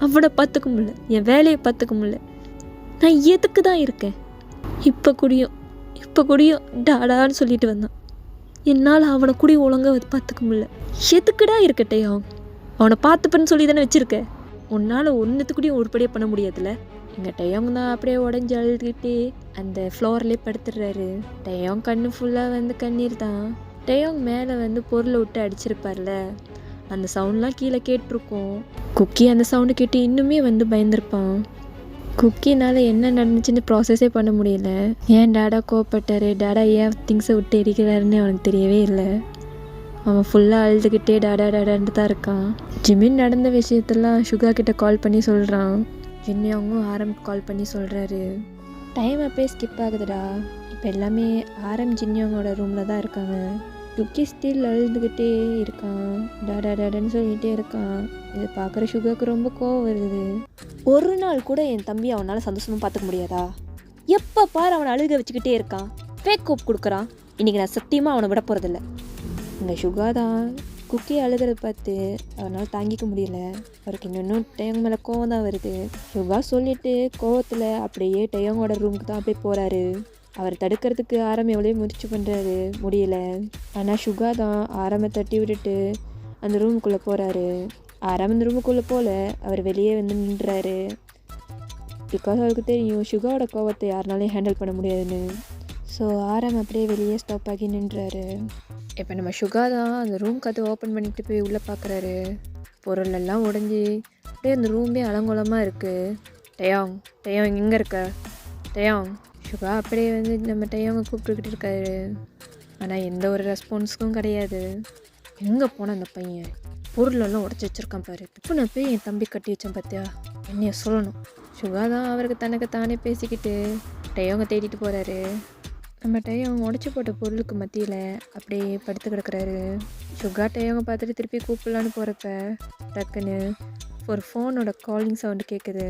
S1: அவனை பார்த்துக்க முடியல, என் வேலையை பார்த்துக்க முடியல. நான் எதுக்கு தான் இருக்கேன்? இப்போ கூடியும் டாடான்னு சொல்லிட்டு வந்தான். என்னால் அவனை கூடி ஒழுங்காக பார்த்துக்க முடியல. எதுக்குடா இருக்க டேயோங்? அவனை பார்த்துப்பேன்னு சொல்லி தானே வச்சுருக்க. உன்னால் ஒன்றுத்துக்கூடியும் உருப்படியாக பண்ண முடியாதுல்ல. எங்கள் டேயோங் தான் அப்படியே உடஞ்சி அழுதுகிட்டு அந்த ஃப்ளோர்லேயே படுத்துடுறாரு. டேயோங் கண்ணு ஃபுல்லாக வந்து கண்ணீர் தான். டேயோங் மேலே வந்து பொருளை விட்டு அடிச்சிருப்பார்ல, அந்த சவுண்ட்லாம் கீழே கேட்டிருக்கோம். குக்கி அந்த சவுண்டு கேட்டு இன்னுமே வந்து பயந்துருப்பான். குக்கினால் என்ன நடந்துச்சுன்னு ப்ராசஸே பண்ண முடியல. ஏன் டாடா கோவப்பட்டார், டாடா ஏன் திங்ஸை விட்டு எரிக்கிறாருன்னு அவனுக்கு தெரியவே இல்லை. அவன் ஃபுல்லாக அழுதுகிட்டே டாடான்ட்டு தான் இருக்கான். ஜிமின் நடந்த விஷயத்தெல்லாம் சுகா கிட்ட கால் பண்ணி சொல்கிறான். ஜின்யோங்கும் ஆரம்க்கு கால் பண்ணி சொல்கிறாரு. டைம் அப்படியே ஸ்கிப் ஆகுதுடா. இப்போ எல்லாமே ஆரம் ஜின்யோங்கோட ரூமில் தான் இருக்காங்க. குக்கி ஸ்டில் அழுதுகிட்டே இருக்கான், டாடான்னு சொல்லிகிட்டே இருக்கான். இதை பார்க்குற சுகாவுக்கு ரொம்ப கோவம் வருது. ஒரு நாள் கூட என் தம்பி அவனால் சந்தோஷமாக பார்த்துக்க முடியாதா? எப்போ பாரு அவனை அழுக வச்சுக்கிட்டே இருக்கான், ஃபேக் கோப் கொடுக்குறான். இன்றைக்கி நான் சத்தியமாக அவனை விட போகிறதில்ல. இந்த சுகா தான் குக்கி அழுகிறத பார்த்து அவனால் தாங்கிக்க முடியல. அவருக்கு இன்னும் டேயோங் மேலே கோவம் தான் வருது. சுகா சொல்லிவிட்டு கோவத்தில் அப்படியே டேயோங்கோட ரூமுக்கு தான் அப்படியே போகிறாரு. அவர் தடுக்கிறதுக்கு ஆரம் எவ்வளோ முயற்சி பண்ணுறாரு, முடியல. ஆனால் சுகா தான் ஆரமை தட்டி விட்டுட்டு அந்த ரூமுக்குள்ளே போகிறாரு. ஆரம் அந்த ரூமுக்குள்ளே போல் அவர் வெளியே வந்து நின்றுறாரு. பிகாஸ் அவருக்கு தெரியும் சுகாவோட கோவத்தை யாருனாலையும் ஹேண்டில் பண்ண முடியாதுன்னு. ஸோ ஆரம் அப்படியே வெளியே ஸ்டாப் ஆகி நின்றுறாரு. இப்போ நம்ம சுகா தான் அந்த ரூம் கதை ஓப்பன் பண்ணிட்டு போய் உள்ளே பார்க்குறாரு. பொருளெல்லாம் உடஞ்சி அப்படியே அந்த ரூமே அலங்கோலமாக இருக்குது. டேயோங் எங்கே இருக்க டேயோங்? சுகா அப்படியே வந்து நம்ம டேயோங்கை கூப்பிட்டுக்கிட்டு இருக்காரு. ஆனால் எந்த ஒரு ரெஸ்பான்ஸுக்கும் கிடையாது. எங்கே போன அந்த பையன்? பொருளெல்லாம் உடச்சி வச்சுருக்கான் பாரு. இப்போ நான் போய் என் தம்பி கட்டி வச்சேன் பார்த்தியா, என்னைய சொல்லணும். சுகா தான் அவருக்கு தனக்கு தானே பேசிக்கிட்டு டேயோங்கை தேடிட்டு போகிறாரு. நம்ம டேயோங் உடச்சி போட்ட பொருளுக்கு மத்தியில் அப்படியே படுத்து கிடக்குறாரு. சுகா டேயோங்கை பார்த்துட்டு திருப்பி கூப்பிடலான்னு போகிறப்ப டக்குன்னு ஒரு ஃபோனோட காலிங் சவுண்டு கேட்குது.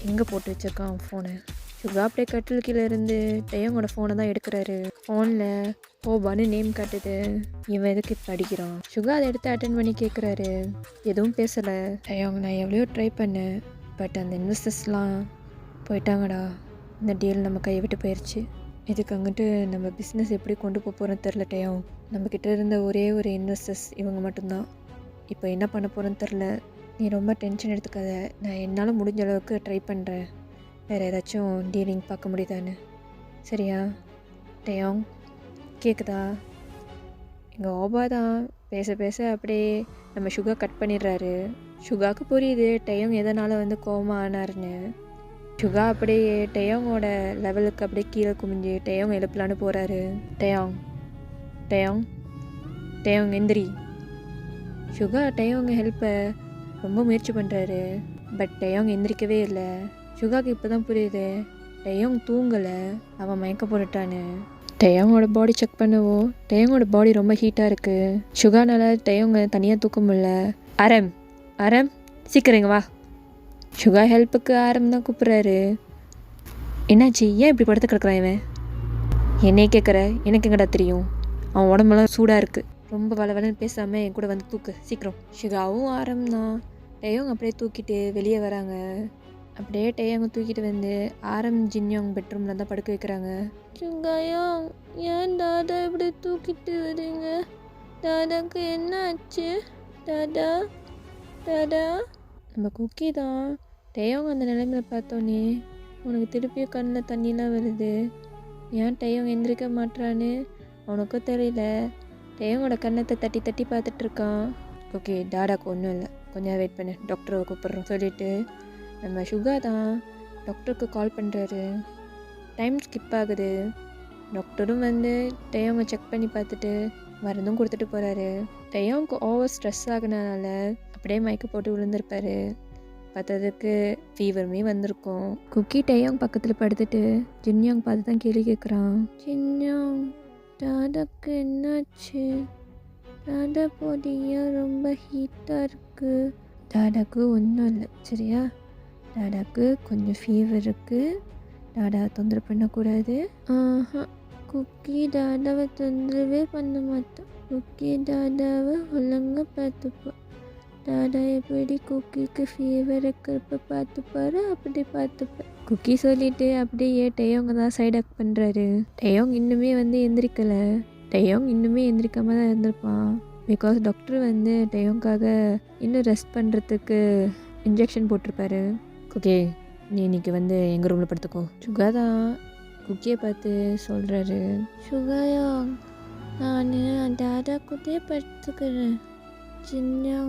S1: எங்கே போட்டு வச்சிருக்கான் அவன் ஃபோனை? சுகா அப்படியே கட்டில் கீழே இருந்து டேயோங்கோட ஃபோனை தான் எடுக்கிறாரு. ஃபோனில் ஓபான்னு நேம் காட்டுது. இவன் எதுக்கு இப்போ அடிக்கிறான்? சுகா அதை எடுத்து அட்டன் பண்ணி கேட்குறாரு. எதுவும் பேசலை. டேயோங் நான் எவ்வளோ ட்ரை பண்ணேன், பட் அந்த இன்வெஸ்டர்ஸ்லாம் போயிட்டாங்கடா. இந்த டீல் நம்ம கையை விட்டு போயிடுச்சு. இதுக்கு அங்கிட்டு நம்ம பிஸ்னஸ் எப்படி கொண்டு போகிறோன்னு தெரில டேயோங். நம்மக்கிட்ட இருந்த ஒரே ஒரு இன்வெஸ்டர்ஸ் இவங்க மட்டும்தான். இப்போ என்ன பண்ண போகிறோன்னு தெரில. நீ ரொம்ப டென்ஷன் எடுத்துக்காத. நான் என்னால் முடிஞ்ச அளவுக்கு ட்ரை பண்ணுறேன். வேறு ஏதாச்சும் டீலிங் பார்க்க முடியுதான்னு. சரியா டேயோங்? கேட்குதா? எங்கள் ஓபா தான் பேச பேச அப்படியே நம்ம சுகா கட் பண்ணிடுறாரு. சுகாவுக்கு புரியுது டேயோங் எதனால் வந்து கோவமாக ஆனாருன்னு. சுகா அப்படியே டேயோங்கோட லெவலுக்கு அப்படியே கீழே குமிஞ்சு டேயோங் எழுப்பலான்னு போகிறாரு. டேயோங் எந்திரி. சுகா டேயோங்க ஹெல்ப்பை ரொம்ப முயற்சி பண்ணுறாரு. பட் டேயோங் எந்திரிக்கவே இல்லை. சுகாவுக்கு இப்போ தான் புரியுது டேயோங் தூங்கலை, அவன் மயக்க போட்டுட்டான்னு. டேயோங்கோட பாடி செக் பண்ணவோ டேயோங்கோட பாடி ரொம்ப ஹீட்டாக இருக்குது. சுகானால் டேயோங்க தனியாக தூக்க முடியல. ஆரம் சீக்கிரங்க வா. சுகா ஹெல்ப்புக்கு ஆரம் தான் கூப்பிட்றாரு. என்னாச்சு, ஏன் இப்படி படுத்து கிடக்குறான் இவன்? என்னையே கேட்குற, எனக்கு எங்கடா தெரியும்? அவன் உடம்புலாம் சூடாக இருக்குது. ரொம்ப வளவலன்னு பேசாமல் என் கூட வந்து தூக்கு சீக்கிரம். சுகாவும் ஆரம் தான் டேயோங் அப்படியே தூக்கிட்டு வெளியே வராங்க. அப்படியே டேயோங்க தூக்கிட்டு வந்து ஆரம் ஜின்யோங் பெட்ரூமில் தான் படுக்க வைக்கிறாங்க. சுகாயோங், ஏன் தாதா இப்படி தூக்கிட்டு வரீங்க? தாதாக்கு என்ன ஆச்சு? தாதா நம்ம குக்கி தான் டேயோங் அந்த நிலைமையில் பார்த்தோன்னே உனக்கு திருப்பியும் கண்ணில் தண்ணிலாம் வருது. ஏன் டேயோங் எந்திரிக்க மாட்டான்னு அவனுக்கும் தெரியல. டேயோங்கோட கண்ணத்தை தட்டி தட்டி பார்த்துட்ருக்கான். ஓகே டாடாக்கு ஒன்றும் இல்லை, கொஞ்சம் வெயிட் பண்ணு, டாக்டரை கூப்பிட்றோம் சொல்லிவிட்டு நம்ம சுகா தான் டாக்டருக்கு கால் பண்ணுறாரு. டைம் ஸ்கிப் ஆகுது. டாக்டரும் வந்து டேயோங்கை செக் பண்ணி பார்த்துட்டு மருந்தும் கொடுத்துட்டு போகிறாரு. டேயோங்க்கு ஓவர் ஸ்ட்ரெஸ் ஆகினால அப்படியே மயக்க போட்டு விழுந்திருப்பாரு. பார்த்ததுக்கு ஃபீவருமே வந்திருக்கும். குக்கி டேயோங் பக்கத்தில் படுத்துட்டு ஜின்யோங் பார்த்து தான் கேள்வி கேட்குறான். ஜின்யோங் டாடாக்கு என்னாச்சு? டாடா பாடி ஏன் ரொம்ப ஹீட்டாக இருக்குது? டாடாக்கு ஒன்றும் இல்லை சரியா? டாடாக்கு கொஞ்சம் ஃபீவர் இருக்குது. டாடா தொந்தரவு பண்ணக்கூடாது. ஆஹா, குக்கி டாடாவை தொந்தரவே பண்ண மாட்டான். குக்கி டாடாவை ஒழுங்காக பார்த்துப்பா. டாடா எப்படி குக்கிக்கு ஃபீவர் இருக்கிறப்ப பார்த்துப்பாரு அப்படி பார்த்துப்பேன். குக்கி சொல்லிட்டு அப்படியே டெயோங்க தான் சைட் ஆக்ட் பண்ணுறாரு. டெயோங் இன்னுமே எந்திரிக்கலை. டெயோங் இன்னுமே எந்திரிக்காம தான் இருந்திருப்பான். பிகாஸ் டாக்டர் டெயோங்காக இன்னும் ரெஸ்ட் பண்ணுறதுக்கு இன்ஜெக்ஷன் போட்டிருப்பாரு. குக்கி, நீ இன்னைக்கு எங்கள் ரூமில் படுத்துக்கோ. சுகா தான் குக்கியை பார்த்து சொல்கிறாரு. சுகாயா, நான் டாடா கூடே படுத்துக்கிறேன். சின்ன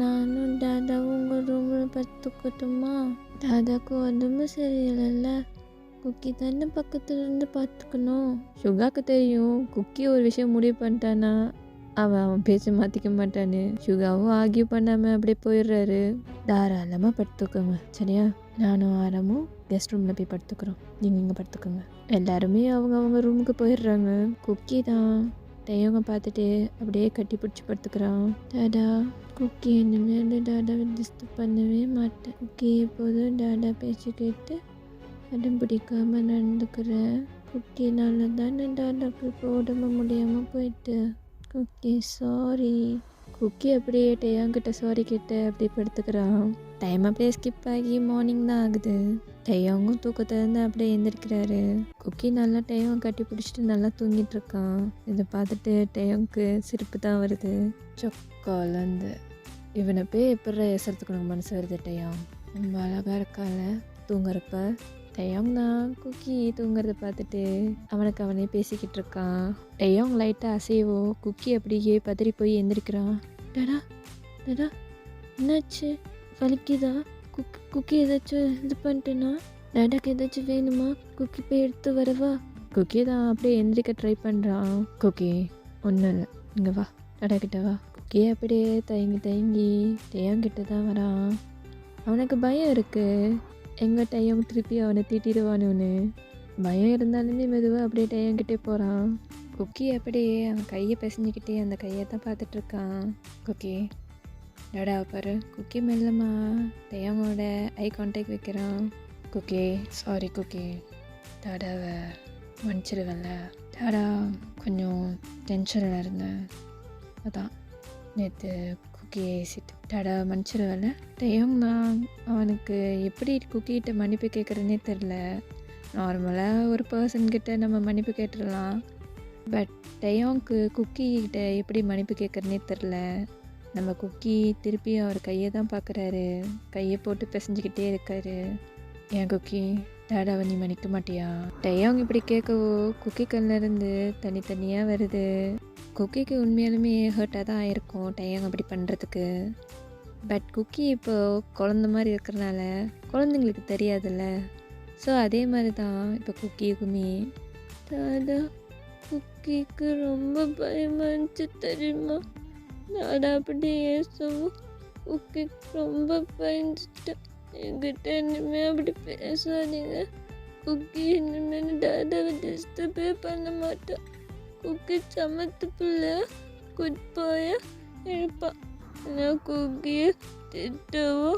S1: நானும் டாடாவும் உங்கள் ரூமில் படுத்துக்கட்டுமா? டாடாக்கு உடம்பு சரியில்லைல்ல, குக்கி தானே பக்கத்துல இருந்து பார்த்துக்கணும். சுகாக்கு தெரியும் குக்கி ஒரு விஷயம் முடிவு பண்ணிட்டானா அவன் பேச்ச மாற்றிக்க மாட்டான்னு. சுகாவும் ஆர்கியூ பண்ணாமல் அப்படியே போயிடுறாரு. தாராளமாக படுத்துக்கோங்க சரியா? நானும் ஆரமும் கெஸ்ட் ரூமில் போய் படுத்துக்கிறோம். நீங்கள் இங்கே படுத்துக்கோங்க. எல்லாருமே அவங்க ரூமுக்கு போயிடுறாங்க. குக்கி தான் டையவங்க பார்த்துட்டு அப்படியே கட்டி பிடிச்சி படுத்துக்கிறான். டாடா, குக்கி இனிமேல் டாடாவை டிஸ்டர்ப் பண்ணவே மாட்டேன். குக்கி எப்போதும் டாடா பேச்சு கேட்டு அடம் பிடிக்காமல் நடந்துக்கிறேன். குக்கினால தானே டாடாக்கு இப்போ உடம்பு முடியாமல் போயிட்டு. Cookie sorry. குக்கி அப்படியே டெயாங்கிட்ட சாரி கேட்டு அப்படியே படுத்துக்கிறான். டைம் அப்படியே ஸ்கிப் ஆகி மார்னிங் தான் ஆகுது. டெயாங்கும் தூக்கத்துலேருந்து அப்படியே எழுந்திருக்கிறாரு. குக்கி நல்லா டெயாங் கட்டி பிடிச்சிட்டு நல்லா தூங்கிட்டு இருக்கான். இதை பார்த்துட்டு டெயாங்க்கு சிரிப்பு தான் வருது. சொக்காலேருந்து இவனை போய் எப்படி எசரத்துக்கு எனக்கு மனசு வருது. டெயாங் ரொம்ப அழகாக இருக்கால தூங்குறப்ப. டெயாங் தான் குக்கி தூங்குறத பார்த்துட்டு அவனே பேசிக்கிட்டு இருக்கான். டெயாங் லைட்டாக அசைவோ குக்கி அப்படியே பதறி போய் எந்திரிக்கிறான். டாடா டாடா, என்னாச்சு? வலிக்குதா? குக்கி ஏதாச்சும் இது பண்ணிட்டேன்னா? டாடாக்கு ஏதாச்சும் வேணுமா? குக்கி போய் எடுத்து வரவா? குக்கி தான் அப்படியே எந்திரிக்க ட்ரை பண்ணுறான். குக்கி ஒன்றும் இல்லை, இங்கே வா, டாடா கிட்ட வா. குக்கி அப்படியே தயங்கி டெயாங்கிட்ட தான் வரான். அவனுக்கு பயம் இருக்குது, எங்கே டெயாங் திருப்பி அவனை திட்டிடுவானு. பயம் இருந்தாலுமே மெதுவாக அப்படியே டெயாங்கிட்டே போகிறான். குக்கி அப்படியே அவன் கையை பிசைஞ்சிக்கிட்டே அந்த கையை தான் பார்த்துட்ருக்கான். குக்கி டாடாவை பாரு. குக்கி மெல்லமா டெயாங்கோட ஐ கான்டாக்ட் வைக்கிறான். குக்கி சாரி குக்கி, டாடாவை மன்னிச்சிடுவல்ல. டாடா கொஞ்சம் டென்ஷனில் இருந்தேன், அதான் நேற்று குக்கியை ஏசிட்டு. டாடா மன்னிச்சிடுவல்ல. டெயாங் தான் அவனுக்கு எப்படி குக்கிகிட்ட மன்னிப்பு கேட்குறதுனே தெரில. நார்மலாக ஒரு பர்சன்கிட்ட நம்ம மன்னிப்பு கேட்டுடலாம், பட் டெயாங்க்கு குக்கிகிட்ட எப்படி மன்னிப்பு கேட்குறதுனே தெரில. நம்ம குக்கி திருப்பி அவர் கையை தான் பார்க்குறாரு, கையை போட்டு பிசைஞ்சிக்கிட்டே இருக்காரு. ஏன் குக்கி, டாடாவை நீ மன்னிக்க மாட்டியா? டெயாங் இப்படி கேட்கவோ குக்கி கண்ணிலேருந்து தனித்தனியாக வருது. குக்கிக்கு உண்மையாலுமே ஹர்ட்டாக தான் ஆயிருக்கும் டெயாங் அப்படி பண்ணுறதுக்கு. பட் குக்கி இப்போ குழந்த மாதிரி இருக்கிறனால குழந்தைங்களுக்கு தெரியாதுல்ல. ஸோ அதே மாதிரி தான் இப்போ குக்கிக்குமே. டாடா, குக்கிக்கு ரொம்ப பயமாக இருந்துச்சு தெரியுமா? டாடா அப்படி ஏசவும் குக்கி ரொம்ப பயந்துட்டேன். என்கிட்ட இனிமேல் அப்படி பேசாதீங்க. குக்கி இனிமேல் டாடாவை டிஸ்டர்பே பண்ண மாட்டேன். குக்கி சமத்து பிள்ளை, குட் பாயா இருப்பான். நான் குக்கியை திட்டவோ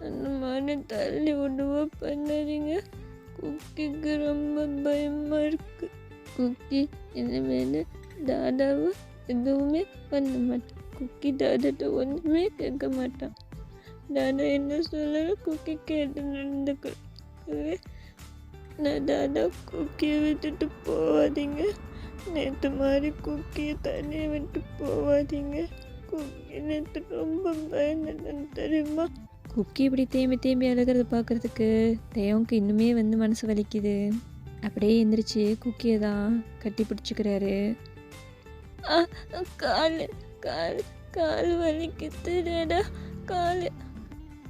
S1: அந்த மாதிரி தள்ளி விடவோ பண்ணாதீங்க. குக்கிக்கு ரொம்ப பயமாக இருக்குது. குக்கி இனிமேல் டாடாவை எதுவுமே பண்ண மாட்டான். குக்கி டாடாட்ட ஒன்றுமே கேட்க மாட்டான். டாடா என்ன சொல்ல குக்கி கேட்டு நடந்துக்கிறேன். நான் டாடா குக்கியை விட்டுட்டு போகாதீங்க. நேற்று மாதிரி குக்கியை தனியாக விட்டு போகாதீங்க. குக்கி நேற்று ரொம்ப பயந்துட்டேன்னு தெரியுமா? குக்கி இப்படி தேம்பி அழுகிறத பார்க்குறதுக்கு டெயாங்க்கு இன்னுமே மனசு வலிக்குது. அப்படியே எந்திரிச்சு குக்கியை தான் கட்டி பிடிச்சிக்கிறாரு. கால் கால் கால் வலிக்குது டாடா, கால்.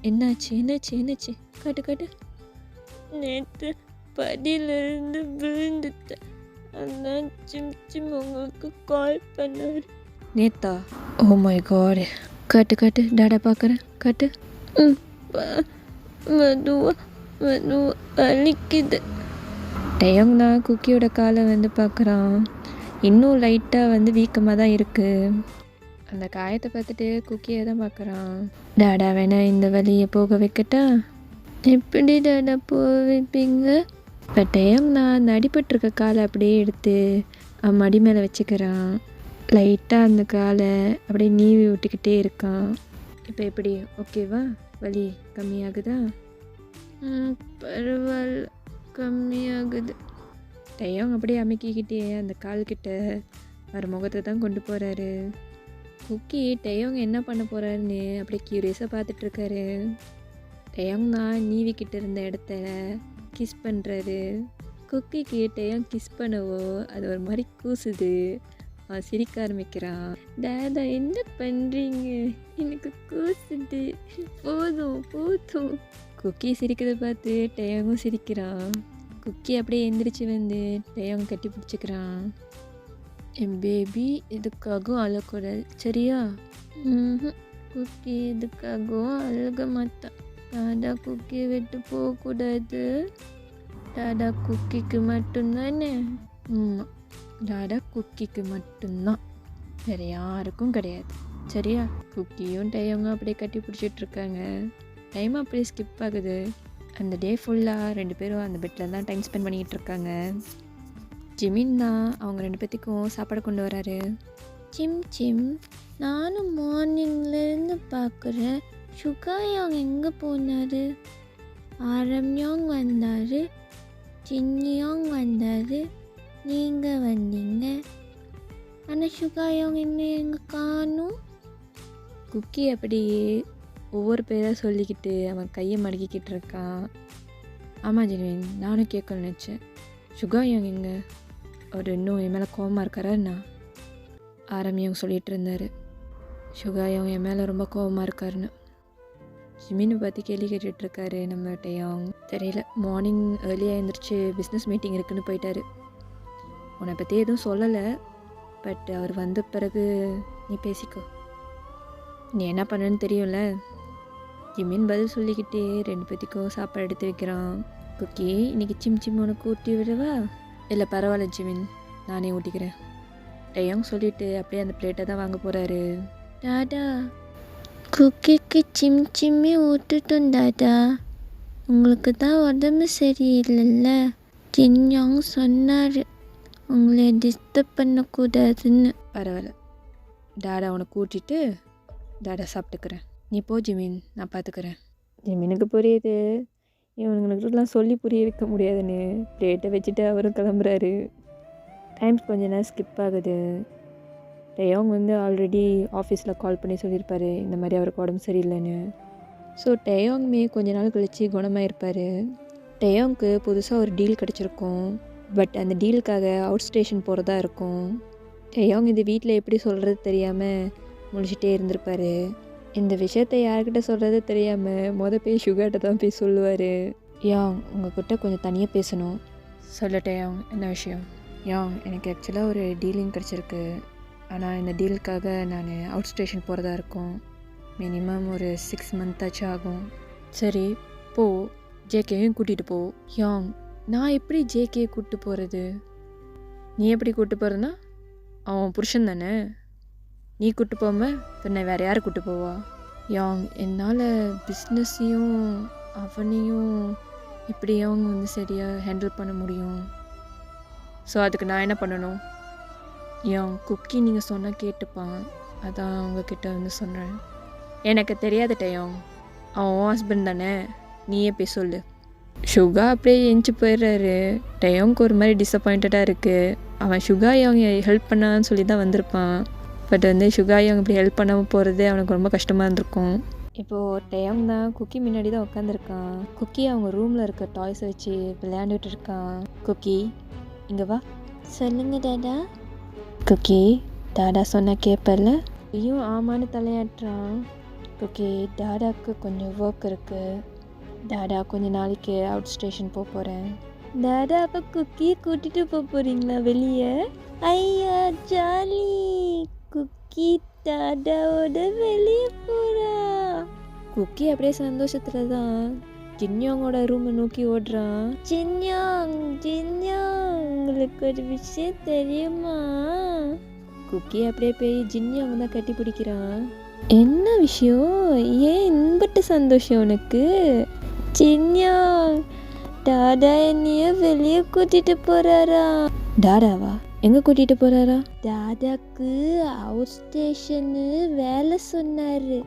S1: என்னாச்சு? காட்டு. நேற்று படியிலிருந்து விழுந்துட்டேன், அதான் சிம் உங்களுக்கு கால் பண்ணாரு. நேத்தா? Oh my god. காட்டு டாடா பார்க்குறேன், காட்டு. மெதுவா வலிக்குது. டெயாங் தான் குக்கியோட காலை பார்க்குறான். இன்னும் லைட்டாக வந்து வீக்கமாக தான் இருக்குது. அந்த காயத்தை பார்த்துட்டு குக்கியை தான் பார்க்குறான். டாடா வேணா இந்த வழியை போக வைக்கட்டா? எப்படி டாடா போக வைப்பீங்க? பட்டையும் நான் அந்த அடிபட்டிருக்க காலை அப்படியே எடுத்து அவன் மடி மேலே வச்சுக்கிறான். லைட்டாக அந்த காலை அப்படியே நீவி விட்டுக்கிட்டே இருக்கான். இப்போ எப்படி ஓகேவா? வலி கம்மியாகுதா? பரவாயில்ல, கம்மியாகுது. டையோங் அப்படியே அமைக்கிக்கிட்டே அந்த கால்கிட்ட அவர் முகத்தை தான் கொண்டு போகிறாரு. குக்கி டையோங் என்ன பண்ண போகிறாருன்னு அப்படியே க்யூரியஸாக பார்த்துட்ருக்காரு. டையோங் தான் நீவிக்கிட்ட இருந்த இடத்த கிஸ் பண்ணுறாரு. குக்கிக்கு டையோங் கிஸ் பண்ணவோ அது ஒரு மாதிரி கூசுது. அவன் சிரிக்க ஆரம்பிக்கிறான். டாடா என்ன பண்ணுறீங்க? எனக்கு கூசுது, போதும் போதும். குக்கி சிரிக்கிறத பார்த்து டையோங்கும் சிரிக்கிறான். குக்கி அப்படியே எந்திரிச்சு வந்து டையோங் கட்டி பிடிச்சிக்கிறான். என் பேபி இதுக்காகவும் அழக்கூடாது சரியா? குக்கி இதுக்காகவும் அழுக மாட்டான். டாடா குக்கியை விட்டு போகக்கூடாது. டாடா குக்கிக்கு மட்டும்தானே? டாடா குக்கிக்கு மட்டும்தான், வேறு யாருக்கும் கிடையாது சரியா? குக்கியும் டையோங்க அப்படியே கட்டி பிடிச்சிட்ருக்காங்க. டைம் அப்படியே ஸ்கிப் ஆகுது. அந்த டே ஃபுல்லாக 2 பேரும் அந்த பெட்டில் தான் டைம் ஸ்பெண்ட் பண்ணிக்கிட்டு இருக்காங்க. ஜிமின் தான் அவங்க 2 பேத்துக்கும் சாப்பாடு கொண்டு வராரு. சிம் நானும் மார்னிங்லேருந்து பார்க்குறேன். சுகாயாங் எங்கே போனார்? ஆரம்யாங் வந்தார், சின்னியாங் வந்தார், நீங்கள் வந்தீங்க. ஆனால் சுகாயாங் இன்னும் எங்கே காணும்? குக்கி அப்படியே ஒவ்வொரு பேராக சொல்லிக்கிட்டு அவன் கையை மடக்கிக்கிட்டு இருக்கான். ஆமாம் ஜென்வின், நானும் கேட்கணும்னு நினச்சேன். சுகாயாங் எங்கே? அவர் இன்னும் என் மேலே கோவமாக இருக்காரா? ஆரம்பியவங்க சொல்லிகிட்டு இருந்தார். சுகாயாங் என் மேலே ரொம்ப கோவமாக இருக்காருன்னு. ஜிமினை பற்றி கேள்வி கேட்டுட்ருக்காரு நம்ம டையோங். தெரியல, மார்னிங் ஏர்லியாக எழுந்திரிச்சு பிஸ்னஸ் மீட்டிங் இருக்குதுன்னு போயிட்டாரு. உன்னை பற்றி எதுவும் சொல்லலை, பட் அவர் வந்த பிறகு நீ பேசிக்கோ, நீ என்ன பண்ணுன்னு தெரியும்ல. ஜிமின் பதில் சொல்லிக்கிட்டே 2 பேத்துக்கும் சாப்பாடு எடுத்து வைக்கிறான். குக்கி இன்னைக்கு சிம் உனக்கு ஊட்டி விடவா? இல்லை பரவாயில்ல ஜிமின், நானே ஊட்டிக்கிறேன். டையோங் சொல்லிவிட்டு அப்படியே அந்த பிளேட்டை தான் வாங்க போகிறாரு. டாடா குக்கிக்கு சிம்மே ஊட்டுட்டும் டாடா. உங்களுக்கு தான் உடம்பு சரியில்லைல்ல, ஜின்யாங் சொன்னார் உங்களை டிஸ்டர்ப் பண்ணக்கூடாதுன்னு. பரவாயில்ல டாடா, உனக்கு கூட்டிட்டு டாடா சாப்பிட்டுக்கிறேன். நீ போ ஜிமின், நான் பார்த்துக்கிறேன். ஜிமினுக்கு புரியுது இவனுங்களுக்குலாம் சொல்லி புரிய வைக்க முடியாதுன்னு பிளேட்டை வச்சுட்டு அவரும் கிளம்புறாரு. டைம்ஸ் கொஞ்ச நேரம் ஸ்கிப் ஆகுது. டையோங் வந்து ஆல்ரெடி ஆஃபீஸில் கால் பண்ணி சொல்லியிருப்பார் இந்த மாதிரி அவருக்கு உடம்பு சரியில்லைன்னு. ஸோ டையோங்குமே கொஞ்ச நாள் கழித்து குணமாயிருப்பார். டையோங்க்கு புதுசாக ஒரு டீல் கிடச்சிருக்கும். பட் அந்த டீலுக்காக அவுட் ஸ்டேஷன் போகிறதா இருக்கும். டையோங் இது வீட்டில் எப்படி சொல்கிறது தெரியாமல் முழிச்சிட்டே இருந்திருப்பார். இந்த விஷயத்தை யார்கிட்ட சொல்கிறது தெரியாமல் போய் சுகார்ட்ட தான் போய் சொல்லுவார். யாங் உங்கள்கிட்ட கொஞ்சம் தனியாக பேசணும். சொல்ல டையோங், என்ன விஷயம்? யாங் எனக்கு ஆக்சுவலாக ஒரு டீலிங் கிடச்சிருக்கு. ஆனால் இந்த டீலுக்காக நான் அவுட் ஸ்டேஷன் போகிறதா இருக்கும். மினிமம் ஒரு 6 மந்த்தாச்சும் ஆகும். சரி போ, ஜேகேயும் கூட்டிகிட்டு போ. யாங் நான் எப்படி ஜேகேயை கூப்பிட்டு போகிறது? நீ எப்படி கூப்பிட்டு போகிறதுனா அவன் புருஷன் தானே, நீ கூப்பிட்டு போகாமல் பின்ன வேறு யாரை கூப்பிட்டு போவா? யாங் என்னால் பிஸ்னஸையும் அவனையும் எப்படி அவங்க வந்து சரியாக ஹேண்டில் பண்ண முடியும்? ஸோ அதுக்கு நான் என்ன பண்ணணும்? யாங் குக்கி நீங்கள் சொன்னால் கேட்டுப்பான், அதான் அவங்கக்கிட்ட வந்து சொல்கிறேன். எனக்கு தெரியாத டையோங், அவன் ஹஸ்பண்ட் தானே, நீயே போய் சொல்லு. சுகா அப்படியே எஞ்சி போயிடுறாரு. டையோங்க்கு ஒரு மாதிரி டிஸப்பாயிண்டடாக இருக்குது. அவன் சுகாயாங் ஹெல்ப் பண்ணான்னு சொல்லி தான் வந்திருப்பான். பட் வந்து சுகாயாங் இப்படி ஹெல்ப் பண்ணாமல் போகிறது அவனுக்கு ரொம்ப கஷ்டமாக இருந்திருக்கும். இப்போது டையோங் தான் குக்கி முன்னாடி தான் உட்காந்துருக்கான். குக்கி அவங்க ரூமில் இருக்க டாய்ஸை வச்சு விளையாண்டுட்டு இருக்கான். குக்கி இங்கே வா. சொல்லுங்க டாடா. குக்கி டாடா சொன்னால் கேட்பல? ஐயும் ஆமான்னு தலையாட்டுறான். குக்கி டாடாவுக்கு கொஞ்சம் ஒர்க் இருக்குது. டாடா கொஞ்ச நாளைக்கு அவுட் ஸ்டேஷன் போகிறேன். டாடா அப்போ குக்கியை கூட்டிகிட்டு போகிறீங்களா வெளியே? ஐயா ஜாலி, குக்கி டாடாவோட வெளியே போகிறா. குக்கி அப்படியே சந்தோஷத்தில் தான் ஜின்யாங்கோட ரூமை நோக்கி ஓடுறான். ஜின்யாங் ஜின்யாங் உங்களுக்கு ஒரு விஷயம் தெரியுமா? குக்கி அப்படியே போய் ஜின்யாங்க தான் கட்டி பிடிக்கிறான். என்ன விஷயம்? ஏன் இன்பட்டு சந்தோஷம் உனக்கு? ஜின்யாங் டாடா என்னைய வெளியே கூட்டிட்டு போறாரா? டாடாவா? எங்க கூட்டிட்டு போறாரா? டாடாக்கு அவுட் ஸ்டேஷனு வேலை சொன்னாரு.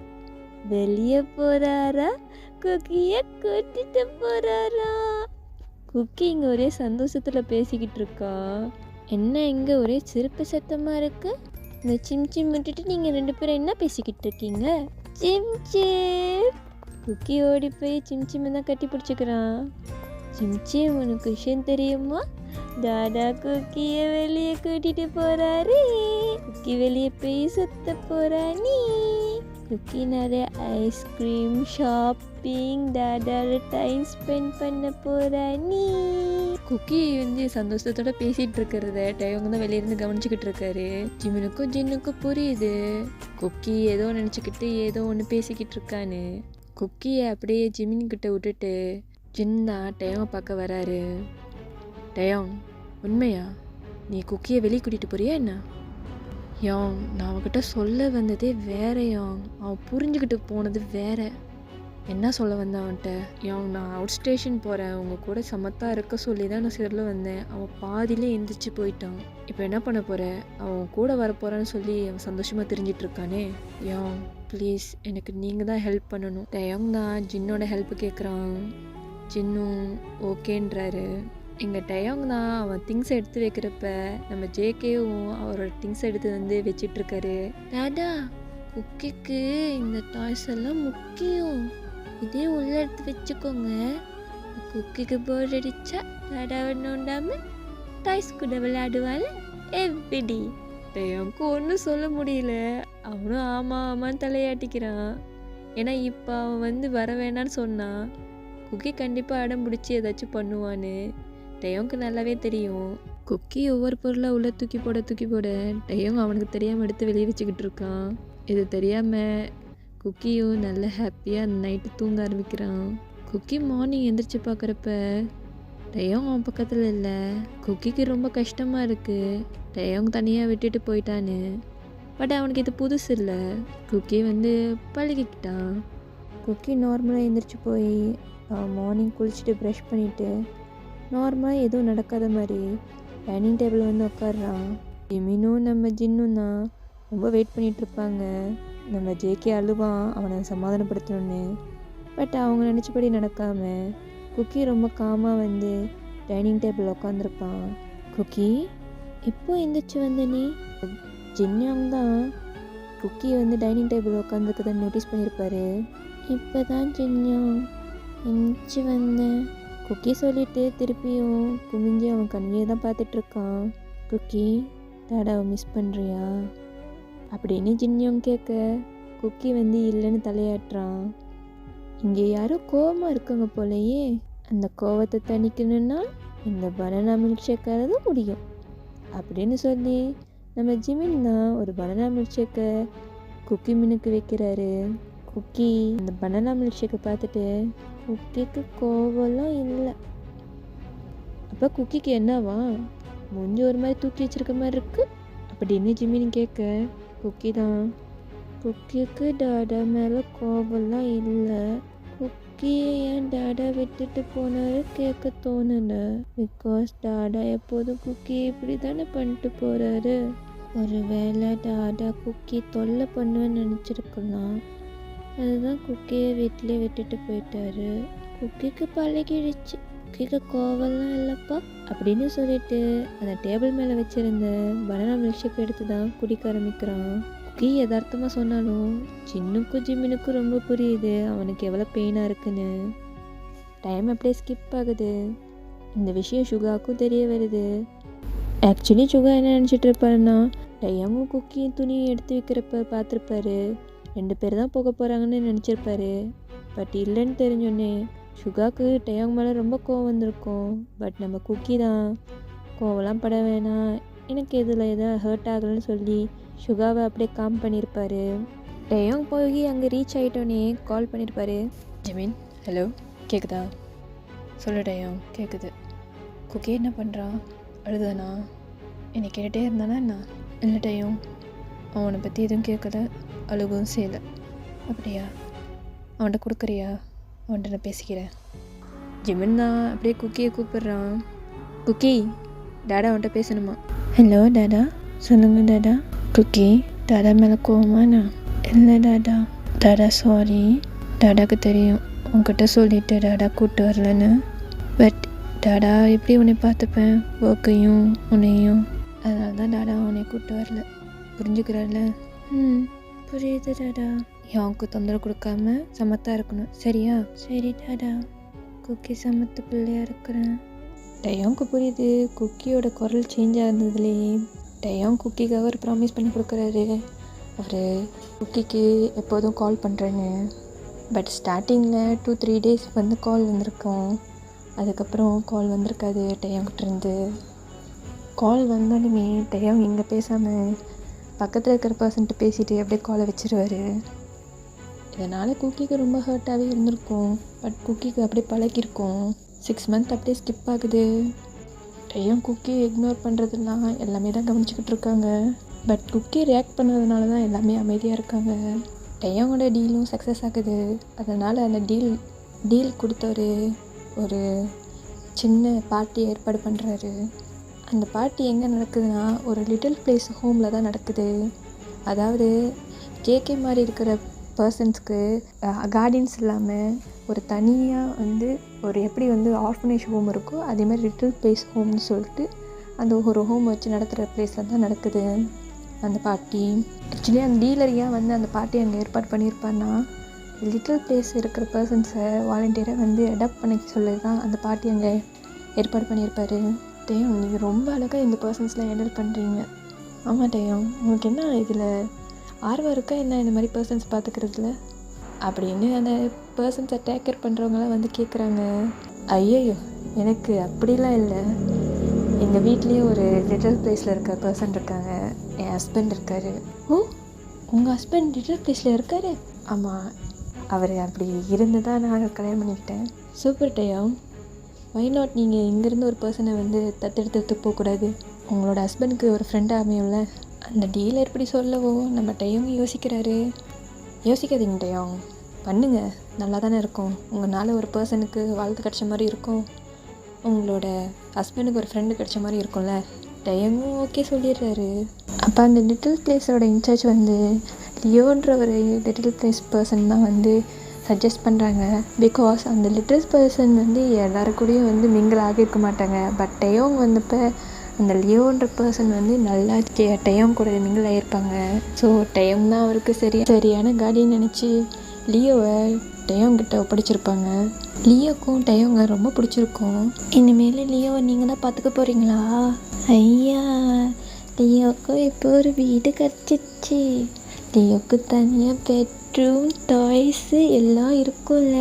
S1: வெளியே போறாரா? குக்கிய கூட்டிட்டு போறாரா? குக்கி இங்க ஒரே சந்தோஷத்துல பேசிக்கிட்டு இருக்கா. என்ன இங்க ஒரே சிரிப்பு சத்தமா இருக்கு? இந்த சிம் விட்டுட்டு நீங்க 2 பேரும் என்ன பேசிக்கிட்டு இருக்கீங்க? சிம் குக்கி ஓடி போய் சிம் தான் கட்டி பிடிச்சிக்கிறான். சிம் உனக்கு விஷயம் தெரியுமா? டாடா குக்கிய வெளியே கூட்டிட்டு போறாரு. குக்கி வெளியே போய் சுத்த போறானி. குக்கி நிறைய ஐஸ்கிரீம் ஷாப்பிங் டாடாவோட டைம் ஸ்பெண்ட் பண்ண போறானி. குக்கி வந்து சந்தோஷத்தோட பேசிட்டு இருக்கிறத டயங்க தான் வெளியிருந்து கவனிச்சுக்கிட்டு இருக்காரு. ஜின்னுக்கும் புரியுது குக்கி ஏதோ நினச்சிக்கிட்டு ஏதோ ஒன்று பேசிக்கிட்டு இருக்கான்னு. குக்கியை அப்படியே ஜிமின்கிட்ட விட்டுட்டு ஜின் தான் டயோங்க பார்க்க வராரு. டயோங், உண்மையா நீ குக்கியை வெளியே கூட்டிகிட்டு போறியா என்ன? யாங், நான் அவகிட்ட சொல்ல வந்ததே வேற யாங். அவன் புரிஞ்சுக்கிட்டு போனது வேற. என்ன சொல்ல வந்தேன் அவன்கிட்ட? யாங், நான் அவுட் ஸ்டேஷன் போகிறேன், உங்கள் கூட சமத்தாக இருக்க சொல்லி தான் நான் சொல்ல வந்தேன். அவன் பாதியிலே எந்திரிச்சு போயிட்டான். இப்போ என்ன பண்ண போகிற? அவன் கூட வரப்போகிறான்னு சொல்லி அவன் சந்தோஷமாக தெரிஞ்சிட்டு இருக்கானே. யாங் ப்ளீஸ், எனக்கு நீங்கள் தான் ஹெல்ப் பண்ணணும். டயோங் தான் ஜின்னோட ஹெல்ப் கேட்குறான். ஜின்னும் ஓகேன்றாரு. எங்கள் டயோங் தான் அவன் திங்ஸ் எடுத்து வைக்கிறப்ப நம்ம ஜேகேவும் அவரோட திங்ஸ் எடுத்து வந்து வச்சிட்ருக்காரு. டாடா, குக்கிக்கு இந்த டாய்ஸ் எல்லாம் முக்கியம், இதே உள்ள எடுத்து வச்சுக்கோங்க. குக்கிக்கு போர் அடிச்சா டாடாவை நோண்டாமல் டாய்ஸ் கூட விளையாடுவாள் எப்படி? டயோங்க்கு ஒன்றும் சொல்ல முடியல. அவனும் ஆமான்னு தலையாட்டிக்கிறான். ஏன்னா இப்போ அவன் வந்து வர வேணான்னு சொன்னான். குக்கி கண்டிப்பாக அடம் பிடிச்சி ஏதாச்சும் பண்ணுவான்னு டயோங்க்கு நல்லாவே தெரியும். குக்கி ஒவ்வொரு பொருளாக உள்ள தூக்கி போட டயோங் அவனுக்கு தெரியாமல் எடுத்து வெளியே வச்சுக்கிட்டு இருக்கான். இது தெரியாமல் குக்கியும் நல்ல ஹாப்பியாக அந்த நைட்டு தூங்க ஆரம்பிக்கிறான். குக்கி மார்னிங் எந்திரிச்சு பார்க்குறப்ப டயோங் அவன் பக்கத்தில் இல்லை. குக்கிக்கு ரொம்ப கஷ்டமாக இருக்குது, டயோங் தனியாக விட்டுட்டு போயிட்டான்னு. பட் அவனுக்கு இது புதுசு இல்லை. குக்கி வந்து பழகிக்கிட்டான். குக்கி நார்மலாக எந்திரிச்சு போய் மார்னிங் குளிச்சுட்டு ப்ரஷ் பண்ணிவிட்டு நார்மலாக எதுவும் நடக்காத மாதிரி டைனிங் டேபிள் வந்து உட்காடுறான். ஜிமினும் நம்ம ஜின்னும் தான் ரொம்ப வெயிட் பண்ணிகிட்ருப்பாங்க. நம்ம ஜேகே அழுவான் அவனை சமாதானப்படுத்தணுன்னு. பட் அவங்க நினச்சபடி நடக்காமல் குக்கி ரொம்ப காமாக வந்து டைனிங் டேபிள் உட்காந்துருப்பான். குக்கி, இப்போ எந்திரிச்சு வந்த நீ? ஜின்யாங் தான் குக்கி வந்து டைனிங் டேபிள் உட்காந்துருக்கதை நோட்டீஸ் பண்ணியிருப்பாரு. இப்போ தான் ஜின்யாங் எந்திரிச்சு வந்தேன். குக்கி சொல்லிட்டு திருப்பியும் குமிஞ்சி அவன் கண்ணியே தான் பார்த்துட்ருக்கான். குக்கி, டாடாவை மிஸ் பண்ணுறியா அப்படின்னு ஜின்யோங் கேட்க குக்கி வந்து இல்லைன்னு தலையாட்டுறான். இங்கே யாரோ கோவமாக இருக்காங்க போலயே. அந்த கோவத்தை தணிக்கணுன்னா இந்த பனானா மில்க் ஷேக்காக தான் முடியும் அப்படின்னு சொல்லி நம்ம ஜிமின் தான் ஒரு பனானா மில்க் ஷேக்கை குக்கி மினுக்கு வைக்கிறாரு. குக்கி அந்த பனானா மில்க் ஷேக்கை பார்த்துட்டு குக்கிக்கு கோவம்லாம் இல்லை. அப்போ குக்கிக்கு என்னவா மூஞ்சி ஒரு மாதிரி தூக்கி வச்சிருக்க மாதிரி இருக்கு அப்படின்னு ஜிமின் கேட்க குக்கி தான், குக்கிக்கு டாடா மேலே கோவம்லாம் இல்லை, குக்கியை ஏன் டாடா விட்டுட்டு போனாரு கேட்க தோணலை. பிகாஸ் டாடா எப்போதும் குக்கியை இப்படி தானே பண்ணிட்டு போகிறாரு. ஒரு வேளை டாடா குக்கி தொல்லை பண்ணுவேன்னு நினச்சிருக்கலாம், அதுதான் குக்கியை வீட்டிலே விட்டுட்டு போயிட்டாரு. குக்கிக்கு பழகிடுச்சு, குக்கிக்கு கோவம்லாம் இல்லைப்பா அப்படின்னு சொல்லிட்டு அந்த டேபிள் மேலே வச்சுருந்த பனானா மில்க் ஷேக் எடுத்து தான் குடிக்க ஆரம்பிக்கிறான். குக்கி யதார்த்தமாக சொன்னாலும் ஜின்னுக்கும் ஜிமினுக்கும் ரொம்ப புரியுது அவனுக்கு எவ்வளோ பெயினாக இருக்குன்னு. டைம் அப்படியே ஸ்கிப் ஆகுது. இந்த விஷயம் சுகாவுக்கும் தெரிய வருது. ஆக்சுவலி சுகா என்ன நினச்சிட்டு இருப்பாருன்னா டயமும் குக்கியும் துணியை எடுத்து வைக்கிறப்ப பார்த்துருப்பாரு. 2 பேர் தான் போக போகிறாங்கன்னு நினச்சிருப்பாரு. பட் இல்லைன்னு தெரிஞ்சோடனே சுகாவுக்கு டயாங் மேலே ரொம்ப கோவம் வந்திருக்கும். பட் நம்ம குக்கி தான் கோவம்லாம் பட வேணாம், எனக்கு இதில் எதாவது ஹர்ட் ஆகலைன்னு சொல்லி சுகாவை அப்படியே காம் பண்ணியிருப்பாரு. டயாங் போய் அங்கே ரீச் ஆகிட்டோன்னே கால் பண்ணியிருப்பாரு. ஜிமின், ஹலோ,
S2: கேட்குதா? சொல்லுடையும் கேட்குது. குக்கி என்ன பண்ணுறான்? அழுதானா? என்னை கேட்டுகிட்டே இருந்தானா என்ன? இல்லட்டையும் அவனை பற்றி எதுவும் கேட்கல, அழுகவும் செய்யலை. அப்படியா? அவன்கிட்ட கொடுக்குறியா? அவன்கிட்ட நான் பேசிக்கிறேன். ஜிமின் தான் அப்படியே குக்கியை கூப்பிடுறான். குக்கி, டாடா அவன்கிட்ட பேசணுமா? ஹலோ டாடா. சொல்லுங்கள் டாடா. குக்கி, டாடா மேலே கோவமாண்ணா? இல்லை டாடா. டாடா சாரி. டாடாக்கு தெரியும் உன்கிட்ட சொல்லிட்டு டாடா கூப்பிட்டு வரலன்னு. பட் டாடா எப்படி உன்னை பார்த்துப்பேன், ஒர்க்கையும் உன்னையும். அதனால தான் டாடா உன்னை கூப்பிட்டு வரல. புரிஞ்சுக்கிறாள்ல? புரியுது டாடா. யாவுக்கு தொந்தரவு கொடுக்காம சமத்தாக இருக்கணும், சரியா? சரி டாடா. குக்கி சமத்து பிள்ளையாக இருக்கிறேன். டயோங்க்கு புரியுது. குக்கியோட குரல் சேஞ்ச் ஆகுறதுலேயே டயோங் குக்கிக்காக ஒரு ப்ராமிஸ் பண்ணி கொடுக்குறாரு. அவர் குக்கிக்கு எப்போதும் கால் பண்ணுறேன்னு. பட் ஸ்டார்டிங்கில் 2-3 days வந்து கால் வந்திருக்கோம். அதுக்கப்புறம் கால் வந்திருக்காது டயோங்கிட்டேருந்து. கால் வந்தாலுமே டயோங் இங்கே பேசாமல் பக்கத்தில் இருக்கிற பர்சன்ட்டு பேசிட்டு அப்படியே காலை வச்சிருவார். இதனால் குக்கிக்கு ரொம்ப ஹர்ட்டாகவே இருந்திருக்கும். பட் குக்கிக்கு அப்படியே பழகிருக்கும். 6 months அப்படியே ஸ்கிப் ஆகுது. டயோங் குக்கி இக்னோர் பண்ணுறதுலாம் எல்லாமே தான் கவனிச்சிக்கிட்டு இருக்காங்க. பட் குக்கி ரியாக்ட் பண்ணுறதுனால தான் எல்லாமே அமைதியாக இருக்காங்க. டயோங்கோட டீலும் சக்ஸஸ் ஆகுது. அதனால் அந்த டீல் கொடுத்தவர் ஒரு சின்ன பார்ட்டி ஏற்பாடு பண்ணுறாரு. அந்த பார்ட்டி எங்கே நடக்குதுன்னா ஒரு லிட்டில் பிளேஸ் ஹோமில் தான் நடக்குது. அதாவது ஜேகே மாதிரி இருக்கிற பர்சன்ஸ்க்கு கார்டியன்ஸ் இல்லாமல் ஒரு தனியாக வந்து ஒரு எப்படி வந்து ஆர்ஃபனேஜ் ஹோம் இருக்கோ அதே மாதிரி லிட்டில் பிளேஸ் ஹோம்னு சொல்லிட்டு அந்த ஒரு ஹோம் வச்சு நடத்துகிற பிளேஸில் தான் நடக்குது அந்த பார்ட்டி. ஆக்சுவலி அந்த டீலரியாக வந்து அந்த பார்ட்டி அங்கே ஏற்பாடு பண்ணியிருப்பாருன்னா லிட்டில் பிளேஸ் இருக்கிற பர்சன்ஸை வாலண்டியராக வந்து அடாப்ட் பண்ண சொல்லி தான் அந்த பார்ட்டி அங்கே ஏற்பாடு பண்ணியிருப்பார். டேயும் நீங்கள் ரொம்ப அழகாக இந்த பர்சன்ஸ்லாம் ஹேண்டில் பண்ணுறீங்க. ஆமாம் டேயும், உங்களுக்கு என்ன இதில் ஆர்வம் இருக்கா என்ன இந்த மாதிரி பர்சன்ஸ் பார்த்துக்கிறதுல அப்படின்னு அந்த பர்சன்ஸை டேக் கேர் பண்ணுறவங்களாம் வந்து கேட்குறாங்க. ஐயோ, எனக்கு அப்படிலாம் இல்லை. எங்கள் வீட்லேயே ஒரு லிட்டில் பிளேஸில் இருக்க பர்சன் இருக்காங்க. என் ஹஸ்பண்ட் இருக்கார். ஓ, உங்கள் ஹஸ்பண்ட் லிட்டில் பிளேஸில் இருக்கார்? ஆமாம், அவர் அப்படி இருந்து தான் நான் கல்யாணம் பண்ணிக்கிட்டேன். Super time. வை நாட் நீங்கள் இங்கேருந்து ஒரு பர்சனை வந்து தத்தெடுத்து போகக்கூடாது? உங்களோட ஹஸ்பண்டுக்கு ஒரு ஃப்ரெண்டாக அமையும்ல. அந்த டீலை எப்படி சொல்லவோ நம்ம டயம் யோசிக்கிறாரு. யோசிக்காதீங்க டயம், பண்ணுங்கள், நல்லா தானே இருக்கும். உங்களால் ஒரு பர்சனுக்கு வாழ்த்து கிடச்ச மாதிரி இருக்கும், உங்களோட ஹஸ்பண்டுக்கு ஒரு ஃப்ரெண்டு கிடச்ச மாதிரி இருக்கும்ல. டயமும் ஓகே சொல்லிடுறாரு. அப்போ அந்த லிட்டில் பிளேஸோட இன்சார்ஜ் வந்து லியோன்ற ஒரு லிட்டில் பிளேஸ் பர்சன் தான் வந்து சஜஸ்ட் பண்ணுறாங்க. பிகாஸ் அந்த லிட்டில் பர்சன் வந்து எல்லாருக்கூடையும் வந்து மிங்கிள் ஆகியிருக்க மாட்டாங்க. பட் டயோங் வந்தப்போ அந்த லியோன்ற பர்சன் வந்து நல்லா டயோங் கூட மிங்கிள் ஆகியிருப்பாங்க. ஸோ டயோங் தான் அவருக்கு சரியான கார்டியன் நினச்சி லியோவை டயோங்கிட்ட ஒப்படைச்சிருப்பாங்க. லியோக்கும் டயோங்க ரொம்ப பிடிச்சிருக்கும். இனிமேல் லியோவை நீங்கள் தான் பார்த்துக்க போகிறீங்களா? ஐயா, லியோக்கும் இப்போ ஒரு வீடு கிடச்சிச்சு. லியோக்கு தனியாக பெட்ரூம், டாய்ஸு எல்லாம் இருக்கும்ல.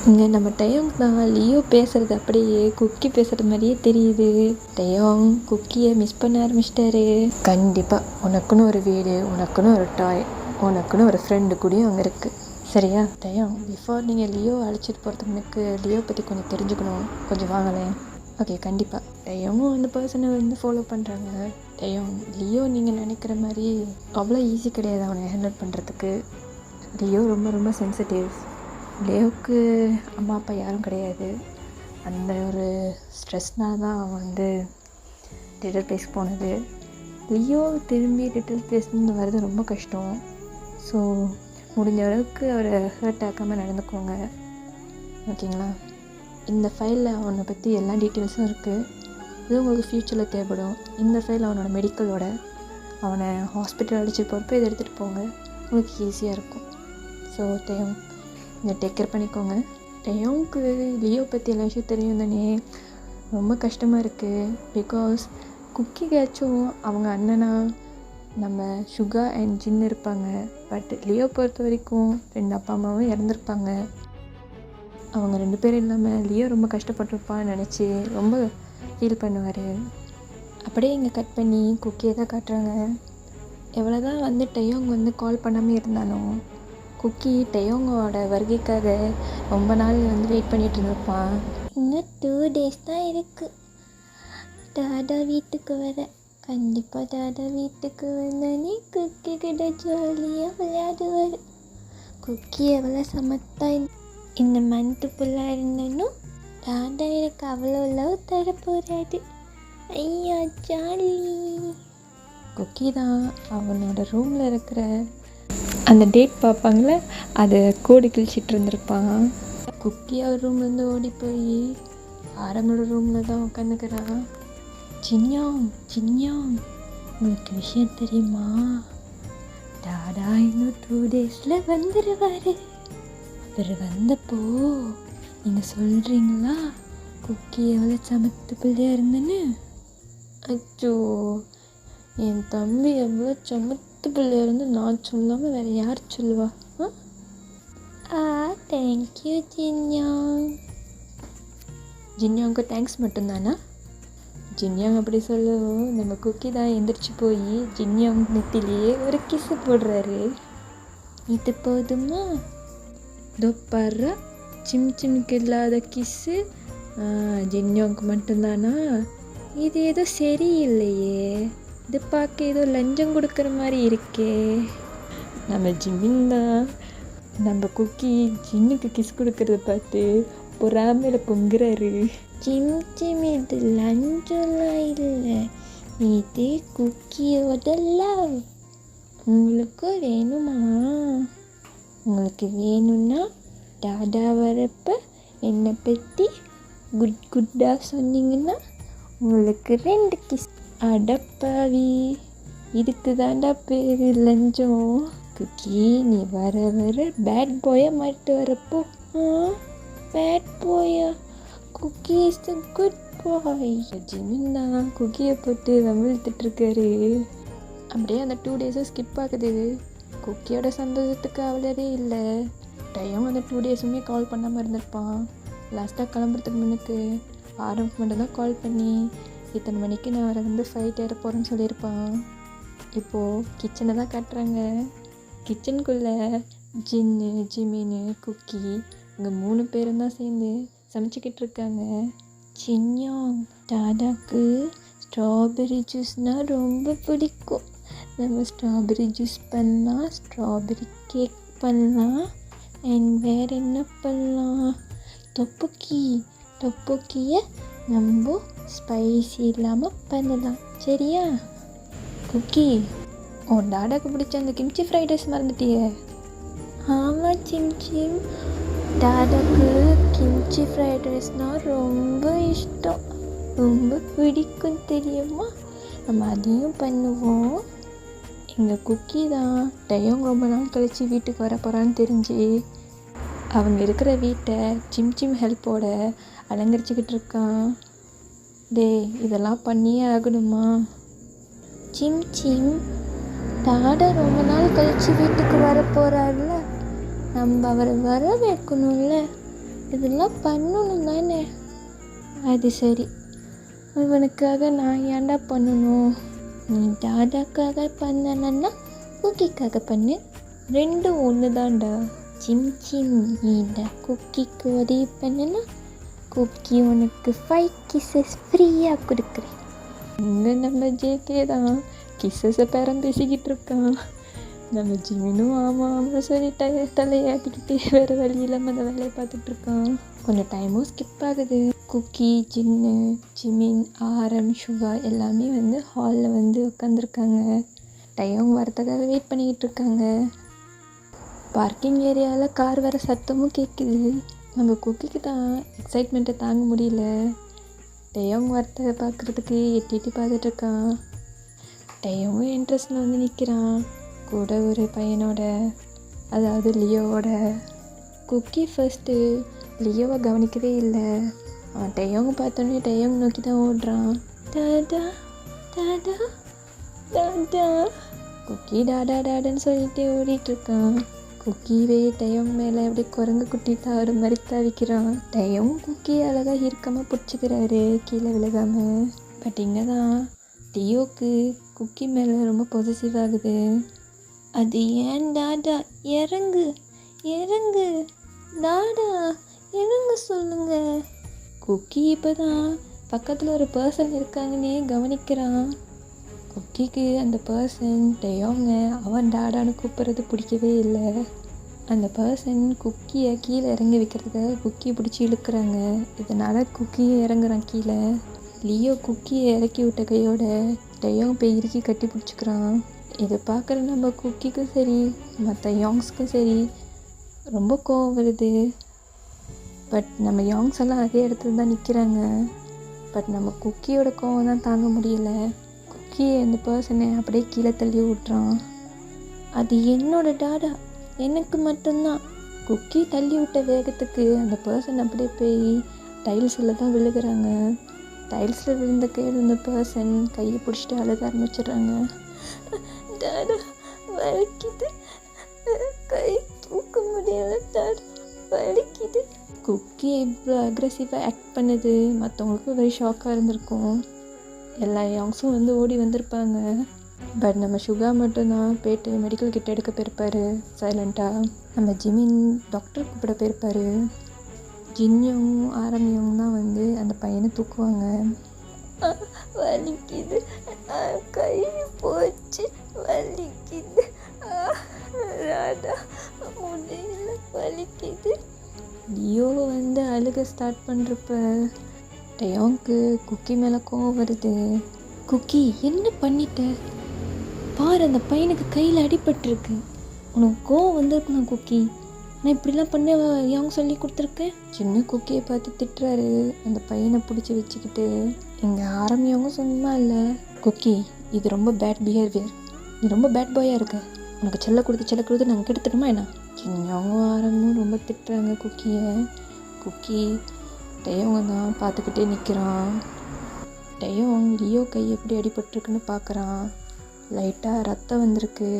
S2: இங்கே நம்ம டயோங் தான் லியோ பேசுகிறது அப்படியே குக்கி பேசுகிற மாதிரியே தெரியுது. டயோங் குக்கியை மிஸ் பண்ண ஆரம்பிச்சிட்டாரு. கண்டிப்பாக உனக்குன்னு ஒரு வீடு, உனக்குன்னு ஒரு டாய், உனக்குன்னு ஒரு ஃப்ரெண்டு கூடயும் அங்கே இருக்குது, சரியா? டயோங், பிஃபோர் நீங்கள் லியோ அழைச்சிட்டு போகிறதுக்கு எனக்கு லியோ பற்றி கொஞ்சம் தெரிஞ்சுக்கணும், கொஞ்சம் வாங்கலேன். ஓகே, கண்டிப்பாக. டயோவும் அந்த பர்சனை வந்து ஃபாலோ பண்ணுறாங்க. டயோங், லியோ நீங்கள் நினைக்கிற மாதிரி அவ்வளோ ஈஸி கிடையாது அவனை ஹேண்டில் பண்ணுறதுக்கு. லியோ ரொம்ப ரொம்ப சென்சிட்டிவ். லியோவுக்கு அம்மா அப்பா யாரும் கிடையாது. அந்த ஒரு ஸ்ட்ரெஸ்னால் தான் அவன் வந்து லிட்டில் பிளேஸ் போனது. லியோ திரும்பி லிட்டில் பிளேஸ்லேருந்து வர்றது ரொம்ப கஷ்டம். ஸோ முடிஞ்ச அளவுக்கு அவரை ஹர்ட் ஆக்காமல் நடந்துக்கோங்க, ஓகேங்களா? இந்த ஃபைலில் அவனை பற்றி எல்லா டீட்டெயில்ஸும் இருக்குது. இது உங்களுக்கு ஃப்யூச்சரில் தேவைப்படும். இந்த ஃபைல் அவனோட மெடிக்கலோட, அவனை ஹாஸ்பிட்டல் அழைச்சிட்டு போகிறப்ப இதை எடுத்துகிட்டு போங்க, உங்களுக்கு ஈஸியாக இருக்கும். ஸோ டயோங் இதை டேக் கேர் பண்ணிக்கோங்க. டயோங்க்கு லியோ பற்றி எல்லா விஷயம் தெரியும் தானே, ரொம்ப கஷ்டமாக இருக்குது. பிகாஸ் குக்கிக்காச்சும் அவங்க அண்ணனா நம்ம சுகா அண்ட் ஜின் இருப்பாங்க. பட் லியோ பொறுத்த வரைக்கும் 2 அப்பா அம்மாவும் இறந்துருப்பாங்க. அவங்க 2 பேரும் இல்லாமல் லியோ ரொம்ப கஷ்டப்பட்டிருப்பான்னு நினச்சி ரொம்ப ஃபீல் பண்ணுவார். அப்படியே இங்கே கட் பண்ணி குக்கியை தான் காட்டுறாங்க. எவ்வளோ தான் வந்து டயோங் வந்து கால் பண்ணாமல் இருந்தாலும் குக்கி டெயோங்கோட வருகைக்காக ரொம்ப நாள் வந்து வெயிட் பண்ணிட்டு இருந்திருப்பான்.
S1: இன்னும் 2 days தான் இருக்குது டாடா வீட்டுக்கு வர. கண்டிப்பாக டாடா வீட்டுக்கு வந்தோடனே குக்கி கிட்ட ஜாலியாக விளையாடுவார். குக்கி எவ்வளோ சமத்தா இந்த மந்த்து ஃபுல்லாக இருந்தனும் டாடா எனக்கு அவ்வளோ லவ் தர போகிறாரு. ஐயா ஜாலி.
S2: குக்கி தான் அவனோட ரூமில் இருக்கிற அந்த டேட் பார்ப்பாங்களே அதை கோடி கிழிச்சிட்டு இருந்திருப்பான். குக்கி அவர் ரூம்லேருந்து ஓடி போய் ஆரம்போட ரூமில் தான் உட்காந்துக்கிறான். சின்யாங் சின்யாங், உங்களுக்கு விஷயம் தெரியுமா? டாடா இன்னும் 2 daysல வந்துடுவார். அவர் வந்தப்போ நீங்கள் சொல்கிறீங்களா குக்கி எவ்வளோ சமத்து பிள்ளையாக இருந்தேன்னு? அச்சோ, என் தம்பி எவ்வளோ சமத்து பிள்ளையாக இருந்து நான் சொல்லாமல் வேறு யார் சொல்லுவா?
S1: தேங்க்யூ ஜின்யாங்.
S2: ஜின்யாங்க்கு தேங்க்ஸ் மட்டும்தானா? ஜின்யாங் அப்படி சொல்லவும் நம்ம குக்கி தான் எந்திரிச்சு போய் ஜின்யாங் நெத்திலேயே ஒரு கிஸ்ஸு போடுறாரு.
S1: இது போதுமா?
S2: தொப்பர்றா சிம்சிம்க்கு இல்லாத கிஸ்ஸு ஜின்யாங்க்கு மட்டும்தானா? இது ஏதோ சரியில்லையே, இது பார்க்க ஏதோ லஞ்சம் கொடுக்குற மாதிரி இருக்கே. நம்ம ஜிமின் தான் நம்ம குக்கி ஜின்னுக்கு கிஸ் கொடுக்கறத பார்த்து பொறாமையில் பொங்குறாரு.
S1: சிம் இது லஞ்சம்லாம் இல்லை, இது குக்கியோட லவ். உங்களுக்கு வேணுமா? உங்களுக்கு வேணும்னா டாடா வரப்ப என்னை பற்றி குட்டாக சொன்னீங்கன்னா உங்களுக்கு 2 கிஸ். அடப்பாவி, இதுக்கு தாண்டா பேர் லஞ்சம். குக்கி நீ வர வர பேட் பாயை மாட்டு வரப்போ. பேட் பாயா? Cookie is the good boy. Jimin தான் குக்கியை போட்டு வம்பிழுத்துட்ருக்காரு. அப்படியே அந்த 2 days ஸ்கிப் ஆகுது. குக்கியோட சந்தோஷத்துக்கு அவ்வளவே இல்லை. டைம் அந்த 2 days கால் பண்ணாமல் இருந்திருப்பான். லாஸ்ட்டாக கிளம்புறதுக்கு முன்னுக்கு ஆரம்பம் மட்டும் தான் கால் பண்ணி இத்தனை மணிக்கு நான் அவரை வந்து ஃப்ளைட் ஏற போகிறேன்னு சொல்லியிருப்பான். இப்போது கிச்சனை தான் காட்டுறாங்க. கிச்சனுக்குள்ளே ஜின்னு ஜிமின்னு குக்கி இங்கே 3 பேரும் தான் சேர்ந்து சமைச்சிக்கிட்டு இருக்காங்க. சின்யாங், டாடாக்கு ஸ்ட்ராபெரி ஜூஸ்னால் ரொம்ப பிடிக்கும். நம்ம ஸ்ட்ராபெரி ஜூஸ் பண்ணலாம், ஸ்ட்ராபெரி கேக் பண்ணலாம், அண்ட் வேறு என்ன பண்ணலாம்? தொப்புக்கியை நம்ம ஸ்பைசி இல்லாமல் பண்ணலாம், சரியா?
S2: குக்கி, உன் டாடாக்கு பிடிச்ச அந்த கிம்ச்சி ஃப்ரைட் ரைஸ் மறந்துட்டியே?
S1: ஆமாம் சிம், டாடாக்கு கிம்ச்சி ஃப்ரைட் ரைஸ்னால் ரொம்ப இஷ்டம், ரொம்ப பிடிக்கும் தெரியுமா? நம்ம அதையும் பண்ணுவோம்.
S2: எங்கள் குக்கி தான் டைம் ரொம்ப நாள் கழித்து வீட்டுக்கு வர போகிறான்னு தெரிஞ்சு அவங்க இருக்கிற வீட்டை சிம் ஹெல்ப்போட அலங்கரிச்சுக்கிட்டு இருக்கான். இதெல்லாம் பண்ணியே ஆகணுமா?
S1: சிம், டாடா ரொம்ப நாள் கழித்து வீட்டுக்கு வர போகிறாருல, நம்ம அவரை வர வைக்கணும்ல, இதெல்லாம் பண்ணணும் தானே? அது சரி, இவனுக்காக நான் ஏன்டா பண்ணணும்? நீ டாடாக்காக பண்ணனா குக்கிக்காக பண்ணு, 2 ஒன்று தான்டா. சிம், நீடா குக்கிக்கு உதவி பண்ணனா குக்கி உனக்கு 5 kisses ஃப்ரீயாக கொடுக்குறேன்.
S2: இங்கே நம்ம ஜேகே தான் கிஸ்ஸஸை பேரம் பேசிக்கிட்டு இருக்கான். நம்ம ஜிமினும் ஆமாம் சொல்லி தலையாட்டிக்கிட்டே வேறு வழி இல்லாமல் அந்த வேலையை பார்த்துட்ருக்கான். கொஞ்சம் டைமும் ஸ்கிப் ஆகுது. குக்கி, ஜின்னு, ஜிமின், ஆரம், சுகா எல்லாமே வந்து ஹாலில் வந்து உட்காந்துருக்காங்க. டைம் வரத்துக்காக வெயிட் பண்ணிக்கிட்டு இருக்காங்க. பார்க்கிங் ஏரியாவில் கார் வர சத்தமும் கேட்குது. நம்ம குக்கிக்கு தான் எக்ஸைட்மெண்ட்டை தாங்க முடியல. டைம் வரத்தை பார்க்குறதுக்கு எட்டி பார்த்துட்ருக்கான். டைமும் இன்ட்ரெஸ்ட்டில் வந்து நிற்கிறான் கூட ஒரு பையனோட, அதாவது லியோவோட. குக்கி ஃபர்ஸ்ட்டு லியோவை கவனிக்கவே இல்லை. அவன் டையோங்க பார்த்தோன்னே டையோங்க நோக்கி தான் ஓடுறான். டாடா டாடா டாடா. குக்கி டாடா டாடான்னு சொல்லிட்டு ஓடிட்டுருக்கான். குக்கிவே டையோங்க மேலே அப்படியே குரங்கு குட்டி தாறு மாதிரி தாவிக்கிறான். டையோங்க குக்கி அழகாக இறுக்கமாக பிடிச்சிக்கிறாரு கீழே விழுகாமல். பட் இங்கே தான் லியோக்கு குக்கி மேலே ரொம்ப பொசசிவ் ஆகுது.
S1: அது ஏன் டாடா இறங்கு, இறங்கு டாடா, இறங்க சொல்லுங்க. குக்கி இப்போ தான் பக்கத்தில் ஒரு பர்சன் இருக்காங்கன்னே கவனிக்கிறான். குக்கிக்கு அந்த பர்சன் டெயோங்க அவன் டாடான்னு கூப்பிட்றது பிடிக்கவே இல்லை. அந்த பர்சன் குக்கியை கீழே இறங்கி வைக்கிறதுக்காக குக்கியை பிடிச்சி இழுக்கிறாங்க. இதனால் குக்கியும் இறங்குறான் கீழே. லியோ குக்கியை இறக்கி விட்ட கையோட டெயோங் போய் இறுக்கி கட்டி பிடிச்சிக்கிறான். இதை பார்க்குற நம்ம குக்கிக்கும் சரி மற்ற யாங்ஸ்க்கும் சரி ரொம்ப கோவம் வருது. பட் நம்ம யாங்ஸ் எல்லாம் அதே இடத்துல தான் நிற்கிறாங்க. பட் நம்ம குக்கியோட கோவம் தான் தாங்க முடியல. குக்கி அந்த பர்சனை அப்படியே கீழே தள்ளி விட்றான். அது என்னோட டாடா, எனக்கு மட்டும்தான். குக்கி தள்ளி விட்ட வேகத்துக்கு அந்த பர்சன் அப்படியே போய் டைல்ஸில் தான் விழுகிறாங்க. டைல்ஸில் விழுந்த கையில் இருந்த பர்சன் கையை பிடிச்சிட்டு அழுக ஆரம்பிச்சிடுறாங்க. டாடா வலிக்குது, கை தூக்க முடியல டாடா, வலிக்குது. குக்கி இவ்வளோ அக்ரெசிவாக ஆக்ட் பண்ணுது மற்றவங்களுக்கு வெரி ஷாக்காக இருந்திருக்கும். எல்லா யாங்ஸும் வந்து ஓடி வந்திருப்பாங்க. பட் நம்ம சுகா மட்டும்தான் போய்ட்டு மெடிக்கல் கிட்ட எடுக்க போயிருப்பார் சைலண்ட்டாக. நம்ம ஜிமின் டாக்டர் கூப்பிட போயிருப்பார். ஜின்யும் ஆரம்பியும் தான் வந்து அந்த பையனை தூக்குவாங்க. வலிக்குது, கை போச்சு, வலிக்குது, முடியல, வலிக்குது. லியோ வந்து அழுக ஸ்டார்ட் பண்ணுறப்ப டெயோங்க்கு குக்கி மேலே கோவம் வருது. குக்கி என்ன பண்ணிட்ட பாரு, அந்த பையனுக்கு கையில் அடிபட்டிருக்கு. உனக்கு கோவம் வந்திருக்கணும் குக்கி, நான் இப்படிலாம் பண்ண யாங் சொல்லி கொடுத்துருக்கேன். சின்ன குக்கியை பார்த்து திட்டுறாரு அந்த பையனை பிடிச்சி வச்சுக்கிட்டு. எங்கள் ஆரம்பியவங்க சும்மா இல்லை. குக்கி இது ரொம்ப பேட் பிஹேவியர், நீ ரொம்ப பேட் பாயாக இருக்க, உனக்கு செல்ல கொடுத்து நாங்கள் கெடுத்துட்டோமா என்ன? சின்னவங்க ஆரம்பமும் ரொம்ப திட்டுறாங்க குக்கியை. குக்கி டெயோங்க தான் பார்த்துக்கிட்டே நிற்கிறான். டெயோங் லியோ கை எப்படி அடிபட்டிருக்குன்னு பார்க்குறான். லைட்டாக ரத்தம் வந்திருக்கு.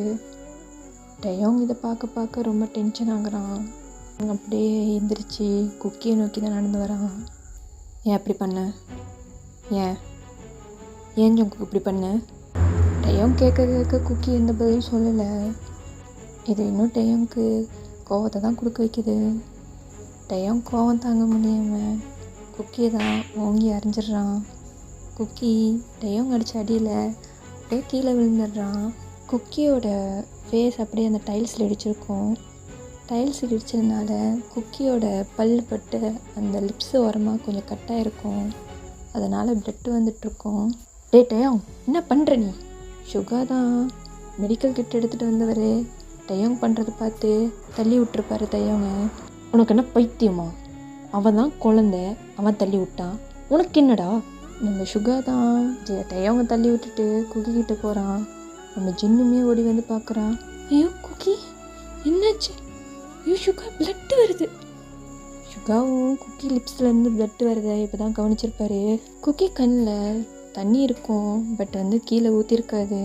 S1: டெயோங் இதை பார்க்க ரொம்ப டென்ஷன் ஆகுறான். அப்படியே எந்திரிச்சு குக்கியை நோக்கி தான் நடந்து வரான். ஏன் அப்படி பண்ண, ஏன் ஜோங்கு இப்படி பண்ண? டெயோங் கேட்க குக்கி எந்த பதிலும் சொல்லலை. இது இன்னும் டெயோங்க்கு கோவத்தை தான் கொடுக்க வைக்குது. டெயோங் கோவம் தாங்க முடியாமல் குக்கியை தான் ஓங்கி அரைஞ்சிட்றான். குக்கி டெயோங் அடித்த அடியில் அப்படியே கீழே விழுந்துடுறான். குக்கியோட ஃபேஸ் அப்படியே அந்த டைல்ஸில் இடிச்சிருக்கும். டைல்ஸ் இடிச்சதுனால குக்கியோட பல் பட்டு அந்த லிப்ஸு ஓரமாக கொஞ்சம் கட்டாக இருக்கும். அதனால் பிளட்டு வந்துட்டுருக்கும். டெயோங் என்ன பண்ணுற நீ? சுகா தான் மெடிக்கல் கிட் எடுத்துகிட்டு வந்தவர் டெயோங் பண்ணுறதை பார்த்து தள்ளி விட்டுருப்பாரு டெயோங்க. உனக்கு என்ன பைத்தியமா? அவன் தான் குழந்தை, அவன் தள்ளி விட்டான், உனக்கு என்னடா? நம்ம சுகா தான் டெயோங்க தள்ளி விட்டுட்டு குக்கி கிட்ட போகிறான். நம்ம ஜின்னுமே ஓடி வந்து பார்க்குறான். ஐயோ குக்கி என்னாச்சு? ஐயோ சுகா பிளட்டு வருது. சுகாவும் குக்கி லிப்ஸ்லேருந்து பிளட்டு வருது இப்போ தான் கவனிச்சிருப்பாரு. குக்கி கண்ணில் தண்ணி இருக்கும், பட் வந்து கீழே ஊற்றிருக்காது.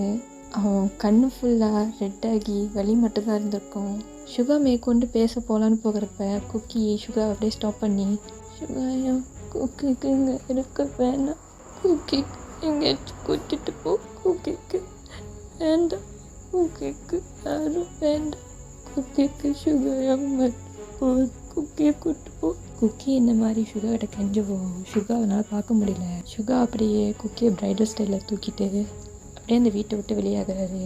S1: அவன் கண்ணு ஃபுல்லாக ரெட்டாகி வலி மட்டும்தான் இருந்திருக்கும். சுகா மேற்கொண்டு பேச போகலான்னு போகிறப்ப குக்கி சுகா அப்படியே ஸ்டாப் பண்ணி, சுகாயா குக்கிக்கு இங்கே இருக்க வேணாம், குக்கி எங்கேயாச்சும் கூட்டிட்டு போ, குக்கிக்கு வேண்டாம், குக்கிக்கு யாரும் வேண்டாம், குக்கிக்கு சுகாயா மட்டும் குக்கியை கூப்பிட்டு போ. குக்கி இந்த மாதிரி சுகாட்ட கெஞ்சவும் சுகா அவனால் பார்க்க முடியல. சுகா அப்படியே குக்கியை பிரைடல் ஸ்டைலில் தூக்கிட்டு அப்படியே அந்த வீட்டை விட்டு வெளியாகிறாரு.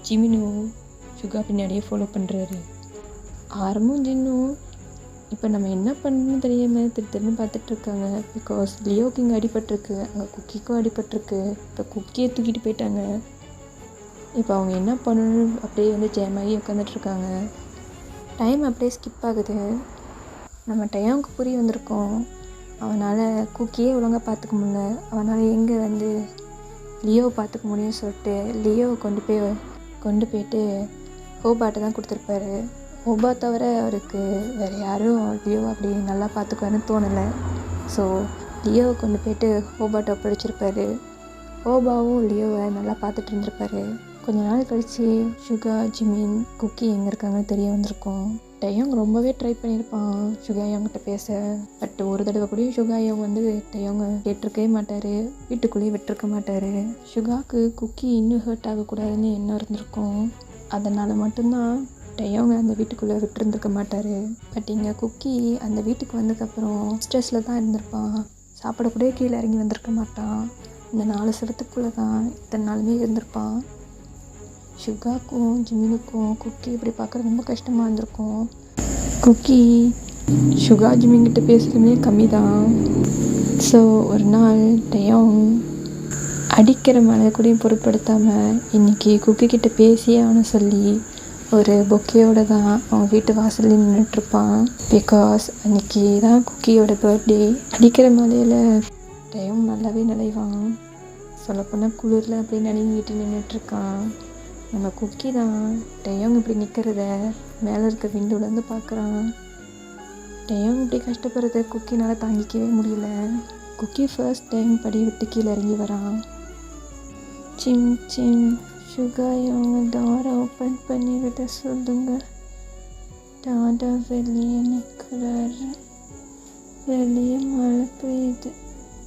S1: ஜிமினும் சுகா பின்னாடியே ஃபாலோ பண்ணுறாரு. ஆரம்பம் ஜின்னும் இப்போ நம்ம என்ன பண்ணணும்னு தெரியாமல் திருன்னு பார்த்துட்ருக்காங்க. பிகாஸ் லியோக்கு இங்கே அடிபட்டிருக்கு, அங்கே குக்கிக்கும் அடிபட்டிருக்கு. இப்போ குக்கியை தூக்கிட்டு போயிட்டாங்க. இப்போ அவங்க என்ன பண்ணணும் அப்படியே வந்து ஜேமாகி உட்காந்துட்ருக்காங்க. டைம் அப்படியே ஸ்கிப் ஆகுது. நம்ம டயோங்க்கு புரிய வந்திருக்கோம். அவனால் குக்கியே ஒழுங்காக பார்த்துக்க முடியல. அவனால் எங்கே வந்து லியோவை பார்த்துக்க முடியும்னு சொல்லிட்டு லியோவை கொண்டு போயிட்டு ஹோபாட்டை தான் கொடுத்துருப்பாரு. ஹோபா தவிர அவருக்கு வேறு யாரும் லியோ அப்படி நல்லா பார்த்துக்குவாருன்னு தோணலை. ஸோ லியோவை கொண்டு போயிட்டு ஹோபாட்டை ஒப்படைச்சிருப்பாரு. ஹோபாவும் லியோவை நல்லா பார்த்துட்டு இருந்திருப்பாரு. கொஞ்ச நாள் கழித்து சுகா ஜிமின் குக்கி எங்கே இருக்காங்கன்னு தெரிய வந்திருக்கும். டயோங் ரொம்பவே ட்ரை பண்ணியிருப்பான் சுகாயோங்கிட்ட பேச. பட் ஒரு தடவை கூட சுகாயோங் வந்து டயோங்க கேட்டிருக்கவே மாட்டார், வீட்டுக்குள்ளேயே விட்டுருக்க மாட்டார். சுகாவுக்கு குக்கி இன்னும் ஹர்ட் ஆகக்கூடாதுன்னு எண்ணம் இருந்திருக்கும். அதனால் மட்டும்தான்
S2: டேயோங்க அந்த வீட்டுக்குள்ளே விட்டுருந்துருக்க மாட்டார். பட் இங்கே குக்கி அந்த வீட்டுக்கு வந்ததுக்கப்புறம் ஸ்ட்ரெஸ்ஸில் தான் இருந்திருப்பான். சாப்பிடக்கூட கீழே இறங்கி வந்திருக்க மாட்டான். இந்த 4 செவத்துக்குள்ளே தான் இத்தனை நாளுமே இருந்திருப்பான். சுகாக்கும் ஜிமினுக்கும் குக்கி இப்படி பார்க்க ரொம்ப கஷ்டமாக இருந்திருக்கும். குக்கி சுகா ஜிமின்கிட்ட பேசுகிறதுமே கம்மி தான். ஸோ ஒரு நாள் டேயோங் அடிக்கிற மழை கூடயும் பொருட்படுத்தாமல் இன்றைக்கி குக்கிக்கிட்ட பேசியே அவனை சொல்லி ஒரு பொக்கையோடு தான் அவங்க வீட்டு வாசலில் நின்றுட்டுருப்பான். பிகாஸ் அன்றைக்கி தான் குக்கியோட பர்த்டே. அடிக்கிற மழையில் டேயோங் நல்லாவே நனைவான். சொல்லப்போனால் குளிரில் அப்படி நனைஞ்சிட்டு நின்றுட்டுருக்கான். நம்ம குக்கி தான் டேயோங் இப்படி நிற்கிறத மேலே இருக்க விண்டோலேருந்து பார்க்குறான். டேயோங் இப்படி கஷ்டப்படுறத குக்கினால் தாங்கிக்கவே முடியல. குக்கி ஃபர்ஸ்ட் டைம் படி விட்டு கீழே இறங்கி வரான். சிம் சிம் சுகா அவங்க டோரை ஓப்பன் பண்ணி விட சொல்லுங்க. டாடா வெளியே நிற்கிறாரு. வெளியே மழை பெய்யுது.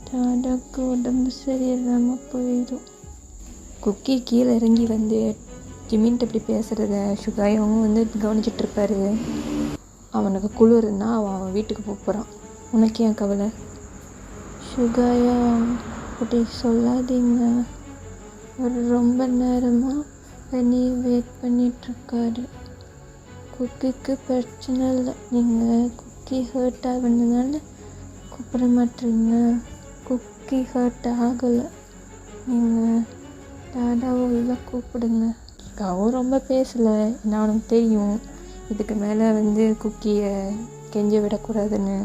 S2: டாடாக்கு உடம்பு சரியில்லாமல் போயிடும். குக்கி கீழே இறங்கி வந்து ஜிமின்ட்டு இப்படி பேசுகிறத சுகாயவங்க வந்து கவனிச்சிட்ருப்பாரு. அவனுக்கு குளிர்னா அவன் வீட்டுக்கு போகிறான். உனக்கு ஏன் கவலை? சுகாயா அப்படி சொல்லாதீங்க. அவர் ரொம்ப நேரமாக வெளியே வெயிட் பண்ணிகிட்ருக்காரு. குக்கிக்கு பிரச்சனை இல்லை. நீங்கள் குக்கி ஹர்ட் ஆகுனதுனால கூப்பிட மாட்டீங்க. குக்கி ஹர்ட் ஆகலை. நீங்கள் டாடாவை உள்ள கூப்பிடுங்க. அவன் ரொம்ப பேசலை. நான் அவனுக்கு தெரியும் இதுக்கு மேலே வந்து குக்கியை கெஞ்ச விடக்கூடாதுன்னு.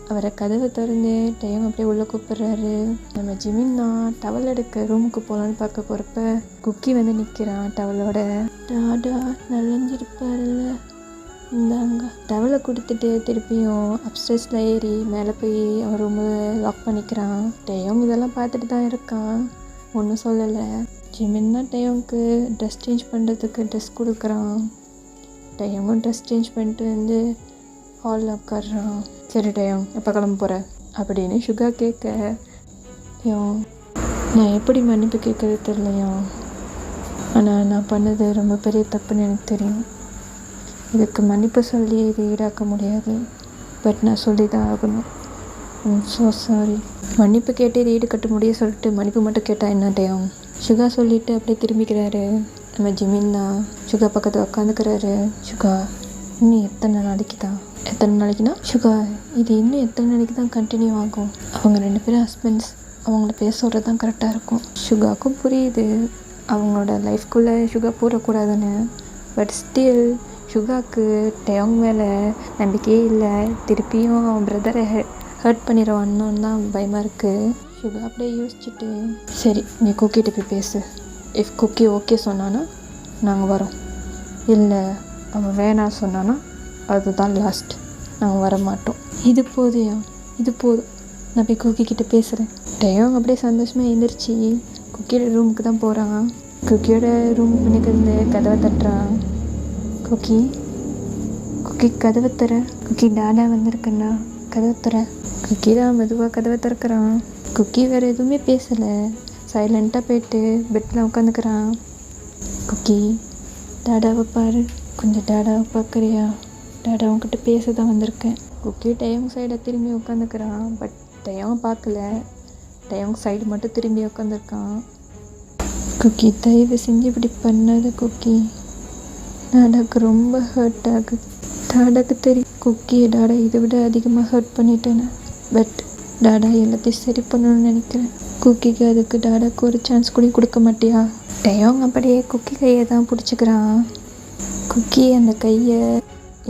S2: அவரை கதவை திறந்து டேயோங் அப்படியே உள்ளே கூப்பிட்றாரு. நம்ம ஜிமின் தான் டவல் எடுக்க ரூமுக்கு போகலான்னு பார்க்க போகிறப்ப குக்கி வந்து நிற்கிறான் டவலோட. டாடா நனைஞ்சிருப்பாருல்ல, இந்தாங்க. டவலை கொடுத்துட்டு திருப்பியும் அப்ஸ்டேர்ஸில் ஏறி மேலே போய் அவன் ரூமில் லாக் பண்ணிக்கிறான். டேயோங் இதெல்லாம் பார்த்துட்டு தான் இருக்கான், ஒன்றும் சொல்லலை. ஜிமின் தான் டேயோங்க்கு ட்ரெஸ் சேஞ்ச் பண்ணுறதுக்கு ட்ரெஸ் கொடுக்குறான். டேயோங்கும் ட்ரெஸ் சேஞ்ச் பண்ணிட்டு வந்து ஹாலில் உட்காடுறான். சரி டேயோங், எப்போ கிளம்ப போகிற அப்படின்னு சுகா கேட்க, நான் எப்படி மன்னிப்பு கேட்கறது தெரியலையா. ஆனால் நான் பண்ணது ரொம்ப பெரிய தப்புன்னு எனக்கு தெரியும். இதுக்கு மன்னிப்பு சொல்லி இது ஈடாக்க முடியாது. பட் நான் சொல்லி தான் ஆகணும். So sorry. மன்னிப்பு கேட்டு இது ஈடு கட்ட முடிய சொல்லிட்டு மன்னிப்பு மட்டும் கேட்டால் என்ன டேயோங்? சுகா சொல்லிவிட்டு அப்படியே திரும்பிக்கிறாரு. நம்ம ஜிமின் தான் சுகா பக்கத்தில் உட்காந்துக்கிறாரு. சுகா, இன்னும் எத்தனை நாளைக்குனா சுகா, இது இன்னும் எத்தனை நாளைக்கு தான் கண்டினியூ ஆகும்? அவங்க 2 பேரும் ஹஸ்பண்ட்ஸ். அவங்கள பேச சொல்கிறது தான் கரெக்டாக இருக்கும். சுகாவுக்கும் புரியுது அவங்களோட லைஃப்குள்ளே சுகா போடக்கூடாதுன்னு. பட் ஸ்டில் சுகாவுக்கு டேயோங் மேலே நம்பிக்கையே இல்லை. திருப்பியும் அவன் பிரதரை ஹர்ட் பண்ணிடுவான்னு தான் பயமாக இருக்குது. சுகா அப்படியே யோசிச்சுட்டு, சரி நீ குக்கிட்ட போய் பேசு. இஃப் குக்கி ஓகே சொன்னான்னா நாங்கள் வரோம். இல்லை அவன் வேணாம் சொன்னான்னா அதுதான் லாஸ்ட். நாங்கள் வர மாட்டோம். இது போதும். நான் போய் குக்கிக்கிட்ட பேசுகிறேன். டேயோங் அப்படியே சந்தோஷமாக எழுந்திரிச்சி குக்கியோட ரூமுக்கு தான் போகிறான். குக்கியோட ரூம் பின்னுக்கு இருந்து கதவை தட்டுறான். குக்கி கதவை தர. குக்கி டாடா வந்திருக்கண்ணா, கதவை தர. குக்கி தான் மெதுவாக கதவை திறக்கிறான். குக்கி வேறு எதுவுமே பேசலை. சைலண்ட்டாக போயிட்டு பெட்டில் உட்காந்துக்கிறான். குக்கி, டாடாவை பாரு, கொஞ்சம் டாடாவை பார்க்குறியா? டாடா உங்ககிட்ட பேச தான் வந்திருக்கேன். குக்கி டேயோங் சைடை திரும்பி உட்காந்துக்கிறான். பட் டேயோங் பார்க்கல. டேயோங் சைடு மட்டும் திரும்பி உட்காந்துருக்கான். குக்கி, தயவு செஞ்சு இப்படி பண்ணாத குக்கி. டாடாக்கு ரொம்ப ஹர்ட் ஆகுது. டாடாக்கு தெரியும் குக்கியை டாடா இதை விட அதிகமாக ஹர்ட் பண்ணிட்டேன்னு. பட் டாடா எல்லாத்தையும் சரி பண்ணணும்னு நினைக்கிறேன். குக்கிக்கு அதுக்கு டாடாக்கு ஒரு சான்ஸ் கூட கொடுக்க மாட்டியா? டேயோங் அப்படியே குக்கி கையை தான் பிடிச்சிக்கிறான். குக்கி அந்த கையை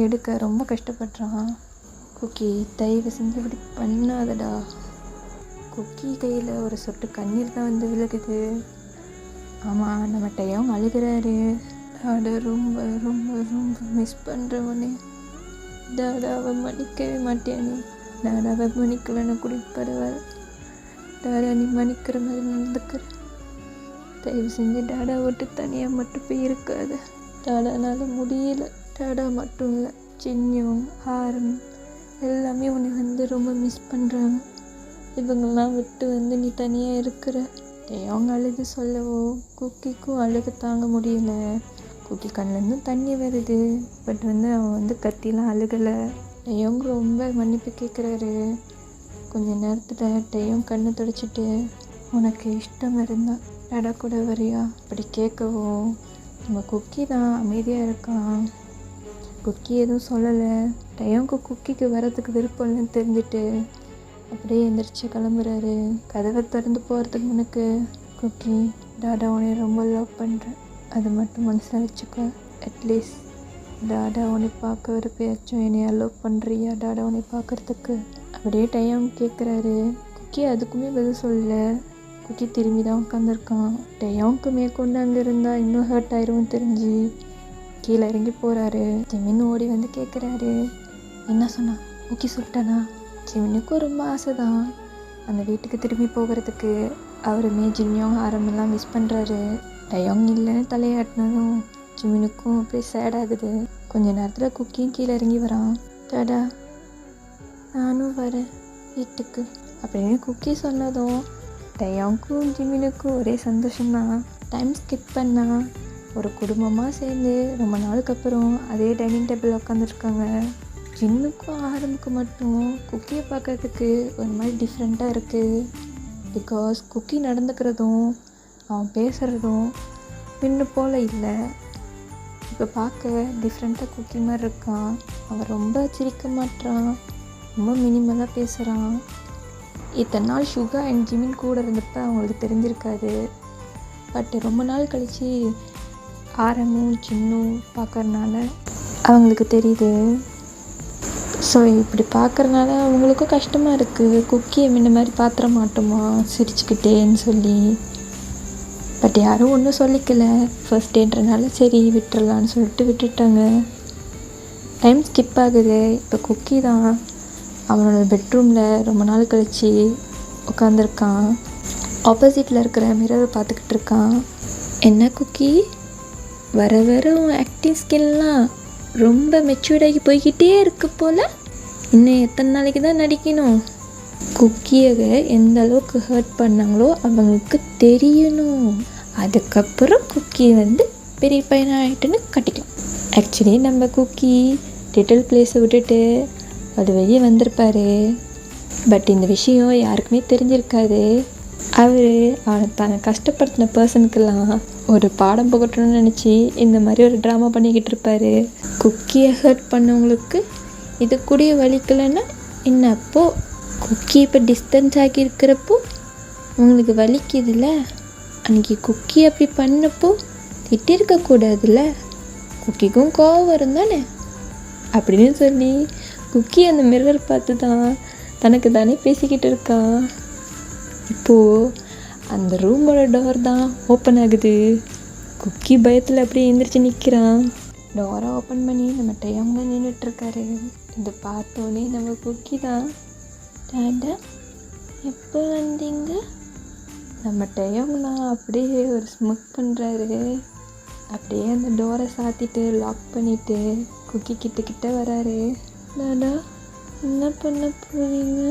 S2: எடுக்க ரொம்ப கஷ்டப்படுறான். குக்கி, தயவு செஞ்சு இப்படி பண்ணாதடா. குக்கி கையில் ஒரு சொட்டு கண்ணீர் தான் வந்து விழுகுது. ஆமாம், நம்ம டேயோங் அழுகிறாரு. டாடா ரொம்ப ரொம்ப ரொம்ப மிஸ் பண்ணுறவனே. டாடாவை மன்னிக்கவே மாட்டேன். டாடாவை மன்னிக்கலன்னு கூட பரவாயில்ல. டாடா நீ மன்னிக்கிற மாதிரி நடந்துக்கிற. தயவு செஞ்சு டாடா விட்டு தனியாக மட்டும் போய் இருக்காது. டாடானால முடியல. டாடா மட்டும் இல்லை, சின்னியும் ஆரம் எல்லாமே உன்னை வந்து ரொம்ப மிஸ் பண்ணுறாங்க. இவங்கெல்லாம் விட்டு வந்து நீ தனியாக இருக்கிற. டேயோங் அழுது சொல்லவோ குக்கிக்கும் அழுக தாங்க முடியல. குக்கி கண்ணிலேருந்து தண்ணி வருது. பட் அவன் கத்திலாம் அழுகலை. டயோங் ரொம்ப மன்னிப்பு கேட்குறாரு. கொஞ்ச நேரத்தில் டயோங் கண்ணை துடைச்சிட்டு, உனக்கு இஷ்டம் இருந்தால் டாடா கூட வரியா அப்படி கேட்கவும், நம்ம குக்கி தான் அமைதியாக இருக்கான். குக்கி எதுவும் சொல்லலை. டயோங்க்கு குக்கிக்கு வரதுக்கு விருப்பம் இல்லைன்னு தெரிஞ்சுட்டு அப்படியே எந்திரிச்சு கிளம்புறாரு. கதவை திறந்து போகிறதுக்கு முன்னுக்கு, குக்கி டாடா உன்னை ரொம்ப லவ் பண்ணுறேன், அது மட்டும் மனசில் வச்சுக்கோ. அட்லீஸ்ட் டாடா உன்னை பார்க்க வரப்பயாச்சும் என்னை அலோவ் பண்ணுறியா டாடா உன்னை பார்க்குறதுக்கு அப்படியே டயோங் கேட்குறாரு. குக்கி அதுக்குமே பதில் சொல்லலை. குக்கி திரும்பி தான் உட்காந்துருக்கான். டயோங்க்கு மேற்கொண்டு அங்கே இருந்தால் இன்னும் ஹர்ட் ஆயிரும் தெரிஞ்சு கீழே இறங்கி போகிறாரு. ஜிமின் ஓடி வந்து கேட்குறாரு, என்ன சொன்னா? குக்கி சொல்லிட்டானா? ஜிமினுக்கும் ரொம்ப ஆசை தான் அந்த வீட்டுக்கு திரும்பி போகிறதுக்கு. அவருமே ஜின்யோங் ஆரம்பெல்லாம் மிஸ் பண்ணுறாரு. டயோங் இல்லைன்னு தலையாட்டினதும் ஜிமினுக்கும் அப்படியே சேட் ஆகுது. கொஞ்ச நேரத்தில் குக்கியும் கீழே இறங்கி வரான். டாடா நானும் வரேன் வீட்டுக்கு அப்படின்னு குக்கி சொன்னதும் டயோங்க்கும் ஜிமினுக்கும் ஒரே சந்தோஷம்தான். டைம் ஸ்கிப் பண்ணால் ஒரு குடும்பமாக சேர்ந்து ரொம்ப நாளுக்கு அப்புறம் அதே டைனிங் டேபிள் உட்காந்துருக்காங்க. ஜின்னுக்கும் ஆரம்புக்கும் மட்டும் குக்கியை பார்க்கறதுக்கு ஒரு மாதிரி டிஃப்ரெண்ட்டாக இருக்குது. பிகாஸ் குக்கி நடந்துக்கிறதும் அவன் பேசுகிறதும் முன்ன போல் இல்லை. இப்போ பார்க்க டிஃப்ரெண்ட்டாக குக்கி மாதிரி இருக்கான். அவன் ரொம்ப சிரிக்க மாட்டான், ரொம்ப மினிமலாக பேசுகிறான். இத்தனை நாள் சுகா அண்ட் ஜிமின் கூட இருந்தப்போ அவங்களுக்கு தெரிஞ்சிருக்காது. பட் ரொம்ப நாள் கழித்து ஆரமும் சின்னும் பார்க்கறனால அவங்களுக்கு தெரியுது. ஸோ இப்படி பார்க்குறனால அவங்களுக்கும் கஷ்டமாக இருக்குது. குக்கியை முன்ன மாதிரி பாத்திர மாட்டோமா சிரிச்சுக்கிட்டேன்னு சொல்லி. பட் யாரும் ஒன்றும் சொல்லிக்கல. ஃபர்ஸ்ட் டேன்றனால சரி விட்டுறலான்னு சொல்லிட்டு விட்டுட்டாங்க. டைம் ஸ்கிப் ஆகுது. இப்போ குக்கி தான் அவனோட பெட்ரூமில் ரொம்ப நாள் கழித்து உட்காந்துருக்கான். ஆப்போசிட்டில் இருக்கிற மிரரை பார்த்துக்கிட்டு இருக்கான். என்ன குக்கி, வர வர உன் ஆக்டிங் ஸ்கில்லாம் ரொம்ப மெச்சூர்டாகி போய்கிட்டே இருக்கு போல். இன்னும் எத்தனை நாளைக்கு தான் நடிக்கணும்? குக்கியை எந்த அளவுக்கு ஹர்ட் பண்ணாங்களோ அவங்களுக்கு தெரியணும். அதுக்கப்புறம் குக்கி பெரிய பையனாக ஆகிட்டுன்னு கட்டிக்கலாம். ஆக்சுவலி நம்ம குக்கி லிட்டில் பிளேஸை விட்டுட்டு அது வெளியே வந்திருப்பார். பட் இந்த விஷயம் யாருக்குமே தெரிஞ்சிருக்காது. அவனை தன்னை கஷ்டப்படுத்தின பர்சனுக்கெல்லாம் ஒரு பாடம் புகட்டணும்னு நினச்சி இந்த மாதிரி ஒரு ட்ராமா பண்ணிக்கிட்டு இருப்பார். குக்கியை ஹர்ட் பண்ணவங்களுக்கு இது கூடிய வலிக்கலைன்னா என்னப்போ? குக்கி இப்போ டிஸ்டன்ஸ் ஆகி இருக்கிறப்போ உங்களுக்கு வலிக்குதுல்ல, அன்றைக்கி குக்கி அப்படி பண்ணப்போ திட்டிருக்கக்கூடாதுல்ல, குக்கிக்கும் கோவம் வரும் தானே அப்படின்னு சொல்லி குக்கி அந்த மிரர் பார்த்து தான் தனக்கு தானே பேசிக்கிட்டு இருக்கான். இப்போது அந்த ரூமோட டோர் தான் ஓப்பன் ஆகுது. குக்கி பயத்தில் அப்படியே எழுந்திரிச்சு நிற்கிறான். டோரை ஓப்பன் பண்ணி நம்ம டயோங் தான் நின்றுட்டுருக்காரு. இதை பார்த்தோன்னே நம்ம குக்கி தான், டாடா எப்போ வந்தீங்க? நம்ம டயோங் தான் அப்படியே ஒரு ஸ்மக் பண்ணுறாரு. அப்படியே அந்த டோரை சாத்திட்டு லாக் பண்ணிவிட்டு குக்கி கிட்ட வராரு. டாடா என்ன பண்ண போகிறீங்க?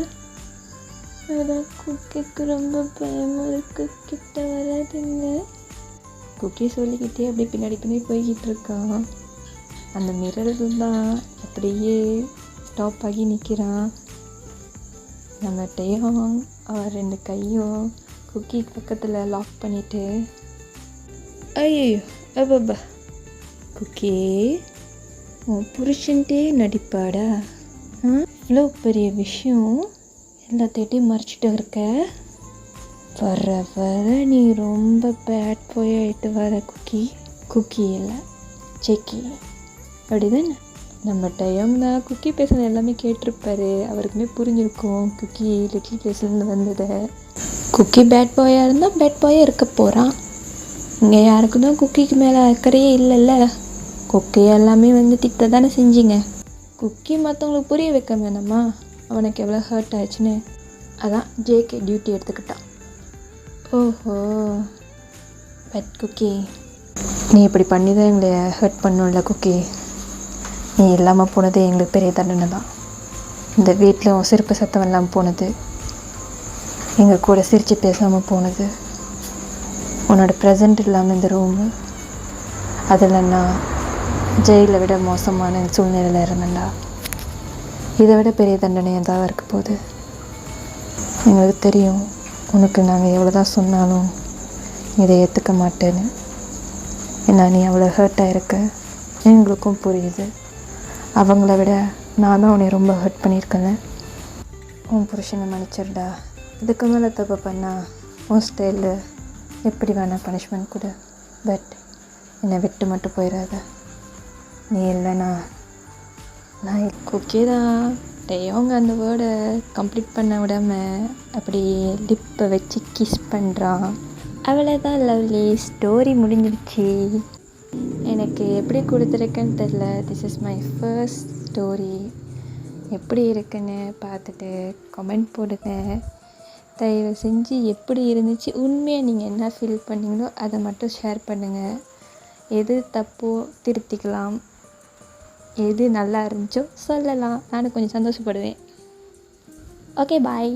S2: டாடா குக்கிக்கு ரொம்ப பயமாக இருக்கு, கிட்ட வராதுங்க. குக்கி சொல்லிக்கிட்டே அப்படியே பின்னாடி போய்கிட்டு இருக்கான். அந்த மிரரில் தான் அப்படியே ஸ்டாப் ஆகி நிற்கிறான். நம்ம டயோங் அவர் 2 கையும் குக்கி பக்கத்தில் லாக் பண்ணிவிட்டு, ஐயோ அப்பா குக்கி உன் புருஷன்ட்டே நடிப்பாடா? இவ்வளோ பெரிய விஷயம் எல்லாத்தையும் மறைச்சிட்டு இருக்க. வர வர நீ ரொம்ப பேட் பாய் ஆகிட்டு வர குக்கி. குக்கி இல்லை செக்கி அப்படிதானே? நம்ம டைம் தான் குக்கி பேசுனது எல்லாமே கேட்டிருப்பாரு. அவருக்குமே புரிஞ்சிருக்கும் குக்கி லிட்டில் பிளேஸ்லேருந்து வந்ததை. குக்கி பேட் பாயாக இருந்தால் பேட் பாயாக இருக்க போகிறான். இங்கே யாருக்கும் தான் குக்கிக்கு மேலே அக்கறையே இல்லைல்ல. குக்கி எல்லாமே திட்ட தானே செஞ்சிங்க. குக்கி மற்றவங்களுக்கு புரிய வைக்க வேணாமா அவனுக்கு எவ்வளோ ஹர்ட் ஆயிடுச்சுன்னு? அதான் ஜேகே டியூட்டி எடுத்துக்கிட்டான். ஓஹோ, பட் குக்கி நீ இப்படி பண்ணி தான் எங்களை ஹர்ட் பண்ணும்ல குக்கி. நீ இல்லாமல் போனது எங்களுக்கு பெரிய தண்டனை தான். இந்த வீட்டில் சிரிப்பு சத்தம் இல்லாமல் போனது, எங்கள் கூட சிரித்து பேசாமல் போனது, உன்னோட ப்ரெசண்ட் இல்லாமல் இந்த ரூமு, அதில் நான் ஜெயிலை விட மோசமான சூழ்நிலையில் இருந்தேன்டா. இதை விட பெரிய தண்டனை ஏதாவது இருக்க போகுது. எங்களுக்கு தெரியும் உனக்கு நாங்கள் எவ்வளோ தான் சொன்னாலும் இதை ஏற்றுக்க மாட்டேன்னு. ஏன்னா நீ அவ்வளோ ஹர்ட்டாக இருக்க எங்களுக்கும் புரியுது. அவங்கள விட நான் தான் உன்னை ரொம்ப ஹர்ட் பண்ணியிருக்கேன்ல. உன் புருஷனை மன்னிச்சிருடா. இதுக்கு மேலே தப்பு பண்ணால் உன் ஸ்டைலில் எப்படி வேணால் பனிஷ்மெண்ட் கொடு. பட் என்னை விட்டு மட்டும் போயிடாத. நீ இல்லைனா நான்
S1: ஓகே தான். டேயோங்க அந்த வேர்டை கம்ப்ளீட் பண்ண விடாம அப்படி லிப்பை வச்சு கிஸ் பண்ணுறான். அவ்வளோதான் லவ்லி, ஸ்டோரி முடிஞ்சிடுச்சு. எனக்கு எப்படி கொடுத்துருக்கேன்னு தெரில. This is my first story. எப்படி இருக்குன்னு பார்த்துட்டு கமெண்ட் போடுங்க. தயவு செஞ்சு எப்படி இருந்துச்சு, உண்மையாக நீங்கள் என்ன ஃபீல் பண்ணீங்களோ அதை மட்டும் ஷேர் பண்ணுங்கள். எது தப்போ திருத்திக்கலாம், எது நல்லா இருந்துச்சோ சொல்லலாம். நானும் கொஞ்சம் சந்தோஷப்படுவேன். Okay bye.